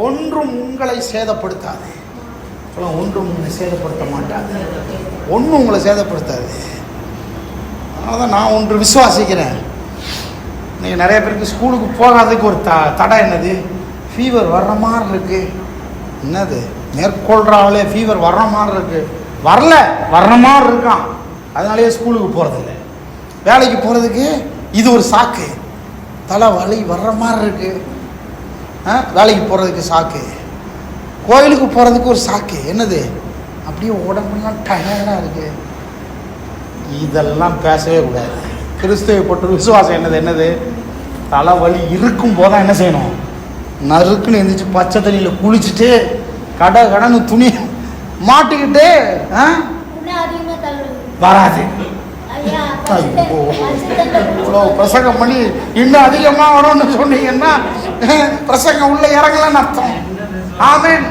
ஒன்றும் உங்களை சேதப்படுத்தாது. ஒன்றும் உங்களை சேதப்படுத்த மாட்டாது. ஒன்றும் உங்களை சேதப்படுத்தாது. அதனால்தான் நான் ஒன்று விசுவாசிக்கிறேன். நீங்கள் நிறைய பேருக்கு ஸ்கூலுக்கு போகாததுக்கு ஒரு தடை என்னது? ஃபீவர் வர்ற மாதிரி இருக்கு. என்னது? மேற்கொள்றாங்களே ஃபீவர் வர்ற மாதிரி இருக்கு. வர்ற மாதிரி இருக்கான், அதனாலேயே ஸ்கூலுக்கு போகிறதில்ல. வேலைக்கு போகிறதுக்கு இது ஒரு சாக்கு. தலை வலி வர்ற மாதிரி இருக்கு, வேலைக்கு போகிறதுக்கு சாக்கு. கோயிலுக்கு போகிறதுக்கு ஒரு சாக்கு. என்னது? அப்படியே உடம்புலாம் டயர்டாக இருக்கு. இதெல்லாம் பேசவே கூடாது. கிறிஸ்துவை பற்றி விசுவாசம் என்னது? தலைவலி இருக்கும் போதான் என்ன செய்யணும்? நறுக்குன்னு எந்திரிச்சு பச்சை தண்ணியில் குளிச்சுட்டு கடன்னு துணி மாட்டிக்கிட்டு வராது. இவ்வளோ பிரசங்கம் பண்ணி இன்னும் அதிகமாக வரணும்னு சொன்னீங்கன்னா பிரசங்கம் உள்ள இறங்கலன்னு அர்த்தம். ஆமென்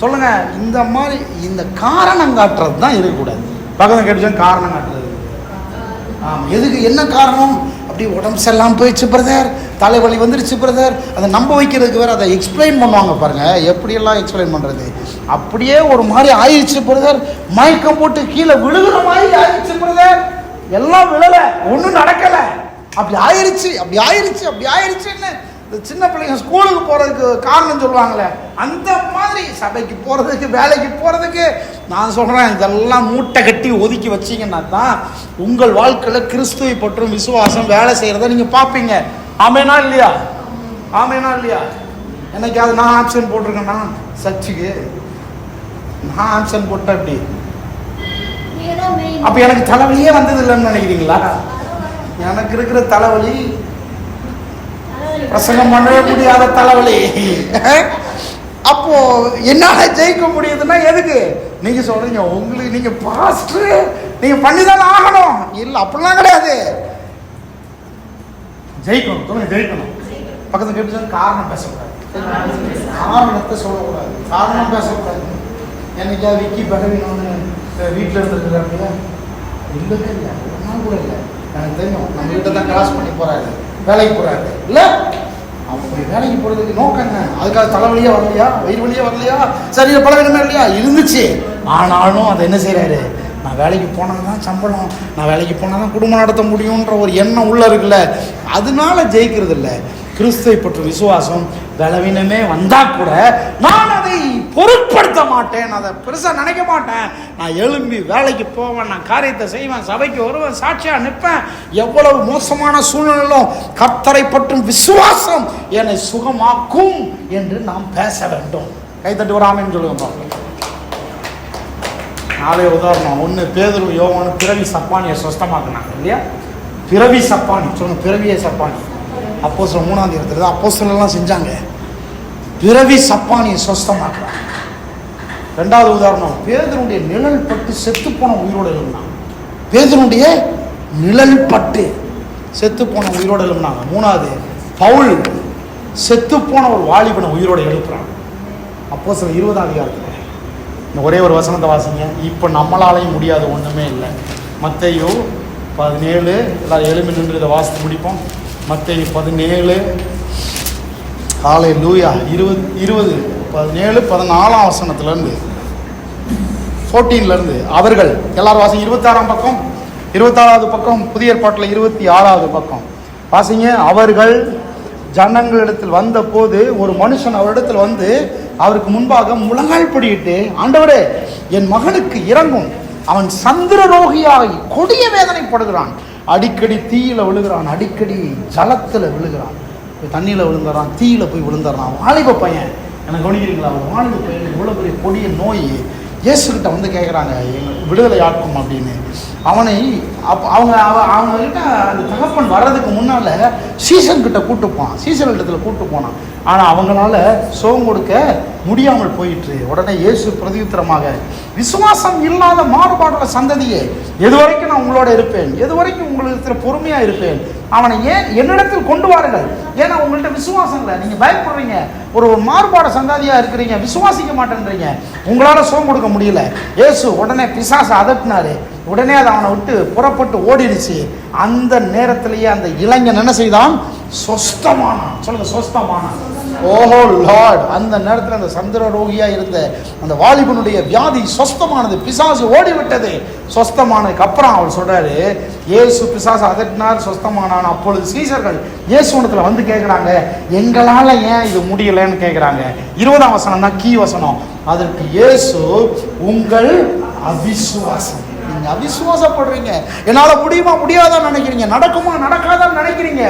சொல்லுங்க. இந்த மாதிரி இந்த காரணம் காட்டுறது தான் இருக்கக்கூடாது. பகவான் கேட்டு காரணம் காட்டுறது. எதுக்கு? என்ன காரணம்? அப்படி உடம்பு செல்லாம் போயிடுச்சு பிரதர், தலைவலி வந்துடுச்சு பிரதர். அதை நம்ப வைக்கிறதுக்கு வேறு அதை எக்ஸ்பிளைன் பண்ணுவாங்க பாருங்க. எப்படியெல்லாம் எக்ஸ்பிளைன் பண்ணுறது? அப்படியே ஒரு மாதிரி ஆயிடுச்சு பிரதர், மயக்கம் போட்டு கீழே விழுகிற மாதிரி ஆயிடுச்சு பிரதர். எல்லாம் விழலை, ஒன்றும் நடக்கலை, அப்படி ஆயிடுச்சுன்னு சின்ன பிள்ளைங்க ஸ்கூலுக்கு போகிறதுக்கு காரணம் சொல்லுவாங்களே, அந்த மாதிரி சபைக்கு போகிறதுக்கு, வேலைக்கு போகிறதுக்கு. நான் சொல்கிறேன், இதெல்லாம் மூட்டை கட்டி ஒதுக்கி வச்சிங்கன்னா தான் உங்கள் வாழ்க்கையில் கிறிஸ்துவை பற்றும் விசுவாசம் வேலை செய்கிறத நீங்கள் பார்ப்பீங்க. ஆமேனா இல்லையா? ஆமேனா இல்லையா? என்னைக்காவது நான் ஆப்ஷன் போட்டிருக்கேன்னா சர்ச்சுக்கு நான் ஆப்ஷன் போட்டேன் அப்படி அப்ப எனக்கு தலைவலியே வந்தது இல்லைன்னு நினைக்கிறீங்களா? எனக்கு இருக்கிற தலைவலி பிரசங்கம் பண்ணவே முடியாத தலைவலி. அப்போ என்னால ஜெயிக்க முடியுதுன்னா எதுக்கு? நீங்க சொல்றீங்க உங்களுக்கு நீங்க பாஸ்டர் நீங்க பண்ணிதான் ஆகணும். இல்ல அப்படிலாம் கிடையாது. ஜெயிக்கணும், சொல்லுங்க ஜெயிக்கணும். பக்கத்துல கேட்டு காரணம் பேசக்கூடாது, காரணத்தை சொல்லக்கூடாது, காரணம் பேசக்கூடாது. என்னைக்கா விக்கி பகவீனோன்னு வீட்டில் இருந்துருக்குறாங்க இல்லவே இல்லை, ஒன்றா கூட இல்லை. எனக்கு தெரியும் நம்ம கிட்ட தான் கிராஸ் பண்ணி போறாரு, வேலைக்கு போறாரு. இல்லை அப்படி வேலைக்கு போறதுக்கு நோக்கம் என்ன? அதுக்காக தலைவலியே வரலையா, வயிறு வலியே வரலையா, சரீர பலவீனமே இல்லையா? இருந்துச்சு. ஆனாலும் அதை என்ன செய்யறாரு? நான் வேலைக்கு போனால் தான் சம்பளம், நான் வேலைக்கு போனால் தான் குடும்பம் நடத்த முடியுன்ற ஒரு எண்ணம் உள்ள இருக்குல்ல, அதனால ஜெயிக்கிறது இல்லை. கிறிஸ்துவை பற்ற விசுவாசம் பலவீனமே வந்தா கூட நான் அதை பொருட்படுத்த மாட்டேன், அதை பெருசா நினைக்க மாட்டேன். நான் எழும்பி வேலைக்கு போவேன், நான் காரியத்தை செய்வேன், சபைக்கு வருவேன், சாட்சியா நிற்பேன். எவ்வளவு மோசமான சூழ்நிலையிலும் கர்த்தரை பற்றும் விசுவாசம் என்னை சுகமாக்கும் என்று நாம் பேச வேண்டும். கைத்தட்டு வராமன்னு சொல்லுங்க. நாளே உதாரணம், ஒன்று பேதுரு யோவானு பிறவி சப்பானியை சொஸ்தமாக்குனாங்க இல்லையா? பிறவி சப்பானி சொல்லுங்க, பிறவியை சப்பானி. அப்போஸ்தலர் 3ஆம் அதிகாரத்துல அப்போஸ்தலர்லாம் செஞ்சாங்க. பிறவி சப்பானியை சொஸ்தமாக்குறாங்க. ரெண்டாவது உதாரணம், பேதுருடைய நிழல் பட்டு செத்து போன உயிரோடு எழுப்பினாங்க. பேதுருடைய நிழல் பட்டு செத்து போன உயிரோடு எழுப்பினாங்க. மூணாவது, பவுல் செத்து போன ஒரு வாலிபனை உயிரோடு எழுப்புறாங்க. அப்போஸ்தலர் 20ஆம் அதிகாரத்தில் இந்த ஒரே ஒரு வசனத்தை வாசிங்க. இப்போ நம்மளாலையும் முடியாது ஒன்றுமே இல்லை. மத்தேயு 17, எல்லாரும் எழுப்பி நின்று இதை வாசித்து முடிப்போம். மத்தேயு 17 ஹல்லேலூயா 20 17 14ஆம் வசனத்திலிருந்து 14லேருந்து அவர்கள் எல்லாரும் வாசிங்க. 26ஆம் பக்கம், 26வது பக்கம், புதிய ஏற்பாட்டில் 26வது பக்கம் வாசிங்க. அவர்கள் ஜனங்களிடத்தில் வந்த போது ஒரு மனுஷன் அவரிடத்தில் வந்து அவருக்கு முன்பாக முழங்கால் படியிட்டு, ஆண்டவரே என் மகனுக்கு இறங்கும், அவன் சந்திர ரோகியாகி கொடிய வேதனைப்படுகிறான், அடிக்கடி தீயில விழுகிறான், அடிக்கடி ஜலத்துல விழுகிறான், தண்ணியில விழுந்துறான், தீயில போய் விழுந்துறான். வாலிப பையன், எனக்கு கவனிக்கிறீங்களா? ஒரு வாலிப பையன் இவ்வளவு பெரிய கொடிய நோய். இயேசுகிட்ட வந்து கேட்குறாங்க எங்களுக்கு விடுதலை ஆக்கும் அப்படின்னு. அவனை அவங்க கிட்ட அந்த தகப்பன் வர்றதுக்கு முன்னால சீசன்கிட்ட சீசன்கிட்டத்தில் கூட்டு போனான். ஆனால் அவங்களால சோகம் கொடுக்க முடியாமல் போயிட்டு உடனே இயேசு பிரதியுத்தரமாக, விசுவாசம் இல்லாத மாறுபாடுள்ள சந்ததியே, எது வரைக்கும் நான் உங்களோட இருப்பேன், எது வரைக்கும் உங்களுக்கு பொறுமையாக இருப்பேன், அவனை ஏன் என்னிடத்தில் கொண்டு வாருங்கள். ஏன்னா உங்கள்கிட்ட விசுவாசம் இல்லை, நீங்கள் பயப்படுறீங்க, ஒரு மாறுபாடு சந்ததியாக இருக்கிறீங்க, விசுவாசிக்க மாட்டேன்றீங்க, உங்களால் சோகம் கொடுக்க முடியல. இயேசு உடனே பிசாசை அதட்டினாரு. உடனே அதை அவனை விட்டு புறப்பட்டு ஓடிடுச்சு. அந்த நேரத்திலேயே அந்த இளைஞன் என்ன செய்தான்? சொஸ்தமானான். சொல்லுங்க, சொஸ்தமானான். ஓஹோ லார்ட்! அந்த நேரத்தில் அந்த சந்திர ரோகியா இருந்த அந்த வாலிபனுடைய வியாதி சொஸ்தமானது, பிசாசு ஓடிவிட்டது. சொஸ்தமானதுக்கு அப்புறம் அவர் சொல்றாரு, இயேசு பிசாசு அதட்டினார், சொஸ்தமானான். அப்பொழுது சீசர்கள் இயேசுவனத்தில் வந்து கேட்குறாங்க, எங்களால ஏன் இது முடியலன்னு கேட்குறாங்க. 20ஆம் வசனம் தான் கீ வசனம். அதற்கு இயேசு, உங்கள் அவிசுவாசம், நீங்க அவிசுவாசப்படுறீங்க, என்னால முடியுமா முடியாதான் நினைக்கிறீங்க, நடக்குமா நடக்காதான் நினைக்கிறீங்க,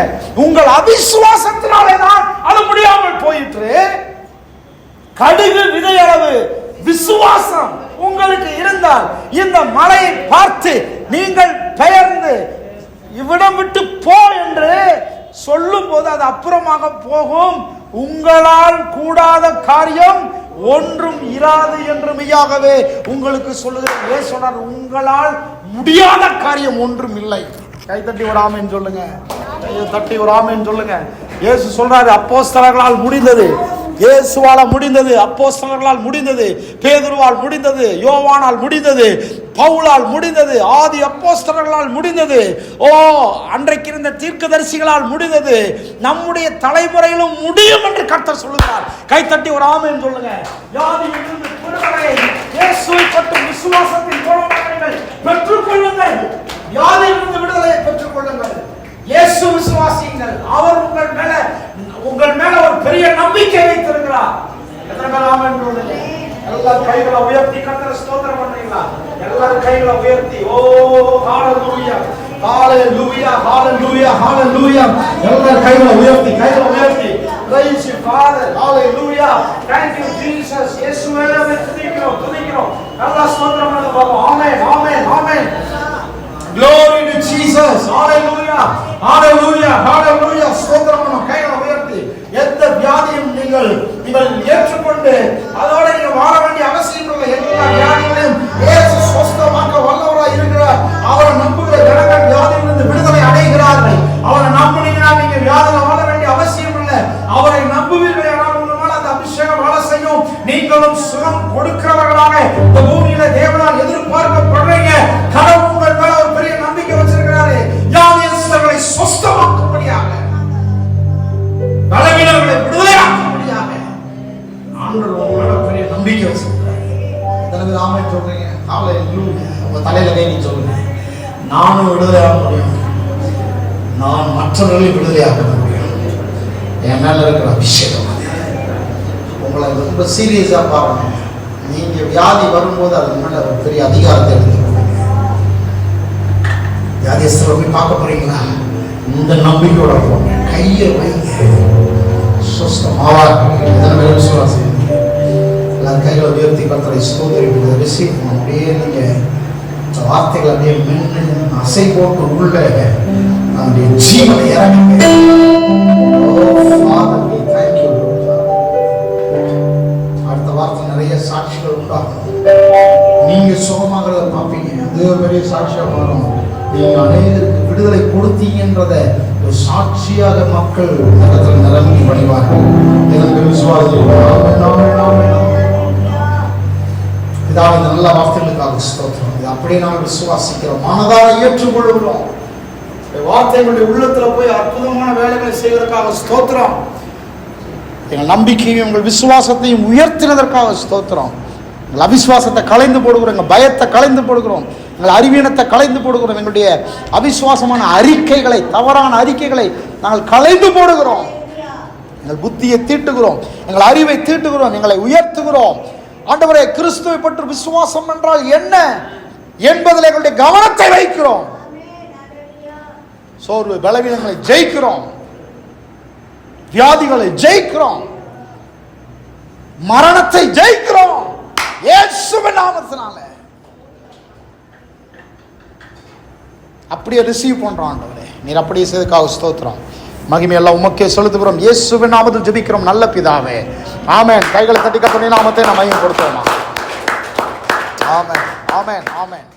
உங்கள் அவிசுவாசத்தினாலே தான் அது முடியாமல் போயிற்று. கடுகு விதையளவு விசுவாசம் உங்களுக்கு இருந்தால் இந்த மலையை பார்த்து நீங்கள் பெயர்ந்து இவ்விடம் விட்டு போ என்று சொல்லும் போது அது அப்புறமாக போகும். உங்களால் கூடாத காரியம் ஒன்றும் இராது என்று மெய்யாகவே உங்களுக்கு சொல்லுகிறேன். சொன்னார், உங்களால் முடியாத காரியம் ஒன்றும் இல்லை. கை தட்டி ஒரு ஆமென் சொல்லுங்க, தட்டி ஒரு ஆமென் சொல்லுங்க. இயேசு சொல்றாரு, அப்போஸ்தலர்களால் முடிந்தது, இயேசுவால முடிந்தது, அப்போஸ்தலர்களால் முடிந்தது, பேதுருவால் முடிந்தது, யோவானால் முடிந்தது, பவுலால் முடிந்தது, ஆதி அப்போஸ்தலர்களால் முடிந்தது, அன்றைக்கு இருந்த தீர்க்கதரிசிகளால் முடிந்தது, நம்முடைய தலைமுறையிலும் முடியும் என்று கர்த்தர் சொல்லுகிறார். கைத்தட்டி ஒரு ஆமென் சொல்லுங்க. வியாதியிலிருந்து விடுதலையை இயேசுவை பற்றும் விசுவாசத்தின் மூலமாக பெற்றுக்கொள்ளுங்கள். வியாதியிலிருந்து விடுதலையை பெற்றுக்கொள்ளுங்கள். இயேசு விசுவாசியுங்கள். அவர் உங்கள் மேல ஒரு பெரிய நம்பிக்கை வைத்திருக்கிறார். எத்தனை பேர் ஆமென் சொல்லுங்க? எல்லாரும் கைகளை உயர்த்தி கர்த்தரை ஸ்தோத்திரம் பண்றீங்களா? எல்லாரும் கைகளை உயர்த்தி, ஓ ஹalleluya ஹalleluya ஹalleluya ஹalleluya. எல்லாரும் கைகளை உயர்த்தி Praise you, Father. Hallelujah. Thank you, Jesus. இயேசுவே நாமத்தை துதிக்கிறோம். நல்லா ஸ்தோத்திரம் பண்ணுங்க பாப்போம். Amen. Amen. Amen. Glory to Jesus. Hallelujah. Hallelujah. Hallelujah. ஸ்தோத்திரம் பண்ணுங்க. கைகளை உயர்த்தி எந்த வியாதியும் நீங்கள் ஏற்றுக்கொண்டு அதோட நீங்க வாழ வேண்டிய அவசியம் இல்லை. எல்லா வியாதிகளையும் இயேசு சுஸ்தமாக்க வல்லவராய் இருக்கிறார். அவரை நம்புகிற ஜனங்கள் வியாதியிலிருந்து விடுதலை அடைகிறார்கள். அவரை நம்பினீங்கன்னா நீங்க வியாதியில வாழ வேண்டிய அவசியம் இல்லை. அவரை நம்புவீர்கள் ஆனால் உங்களால் அந்த அபிஷேகம் வேலை செய்யும். நீங்களும் சுகம் கொடுக்கிறவர்களாக இந்த பூமியில தேவனால் எதிர்பார்க்கப்படுறீங்க. கடவுள் உங்கள் மேல ஒரு பெரிய நம்பிக்கை வச்சிருக்கிறாரு. வியாதியஸ்தர்களை சுஸ்தமாக்கும்படியாக, பலவீனர்களை விடுதலையாக்கும்படியாக ஆண்டவர் உங்களோட பெரிய நம்பிக்கை வச்சிருக்கிறார். எத்தனை ஆமென் சொல்றீங்க? ஹalleluya. உங்க தலையில கை நீ சொல்லுங்க. நானும் விடுதலையாக முடியும். நான் மற்றவர்களை விடுதலையாக்க முடியும். என் மேல இருக்கிற அபிஷேகம் உங்களை ரொம்ப சீரியஸா பார்க்கணும். நீங்க வியாதி வரும்போது அது மேல ஒரு பெரிய அதிகாரத்தை எடுத்துக்கணும். வியாதியஸ்தரை போய் பார்க்க போறீங்களா? இந்த நம்பிக்கையோட போங்க. கையை வைங்க. விசுவாசம் எல்லாரும் கைகளை உயர்த்தி கர்த்தரை ஸ்தோத்திரிப்பதை ரிசீவ் பண்ண அப்படியே நீங்க வார்த்தைகள் அப்படியே மென்று அசை போட்டு உள்ள நம்முடைய ஜீவனை இறங்க. அடுத்த வார்த்தை நிறைய சாட்சிகள் உண்டாகும். நீங்க சுகமாகிறத பார்ப்பீங்க. அது ஒரு பெரிய சாட்சியா மாறும். நீங்க அநேகருக்கு விடுதலை கொடுத்தீங்கன்றத ஒரு சாட்சியாக மக்கள் நேரத்தில் நிரம்பி பணிவார்கள். இதற்கு விசுவாசம் இதாவது இந்த நல்ல வார்த்தைகளுக்காக ஸ்தோத்திரம். இது அப்படியே நாம் விசுவாசிக்கிறோம், மனதார ஏற்றுக்கொள்கிறோம். வார்த்தைகளுடைய உள்ளத்துல போய் அற்புதமான வேலைகளை செய்வதற்காக ஸ்தோத்திரம். எங்கள் நம்பிக்கையும் உங்கள் விசுவாசத்தையும் உயர்த்தினதற்காக ஸ்தோத்திரம். எங்கள் அவிசுவாசத்தை கலைந்து போடுகிறோம், எங்கள் பயத்தை கலைந்து போடுகிறோம், எங்கள் அறிவீனத்தை கலைந்து போடுகிறோம். எங்களுடைய அவிசுவாசமான அறிக்கைகளை, தவறான அறிக்கைகளை நாங்கள் கலைந்து போடுகிறோம். எங்கள் புத்தியை தீட்டுகிறோம், எங்கள் அறிவை தீட்டுகிறோம், எங்களை உயர்த்துகிறோம். ஆண்டவரே, கிறிஸ்துவை பற்றி விசுவாசம் என்றால் என்ன என்பதில் எங்களுடைய கவனத்தை வைக்கிறோம். சோர்வு பலவீனங்களை ஜெயிக்கிறோம், வியாதிகளை ஜெயிக்கிறோம், மரணத்தை ஜெயிக்கிறோம் இயேசுவின் நாமத்தினால. அப்படியே ரிசீவ் பண்றோம். ஆண்டவரே, நீர் அப்படியே செய்ததுக்காக ஸ்தோத்திரம். மகிமையெல்லாம் உமக்கே செலுத்துகிறோம். இயேசுவின் நாமத்தில் ஜெபிக்கிறோம் நல்ல பிதாவே. ஆமென். கைகளை தட்டி கர்த்தருடைய நாமத்தை நாம் மகிமைப்படுத்துவோம். ஆமென், ஆமென், ஆமென்.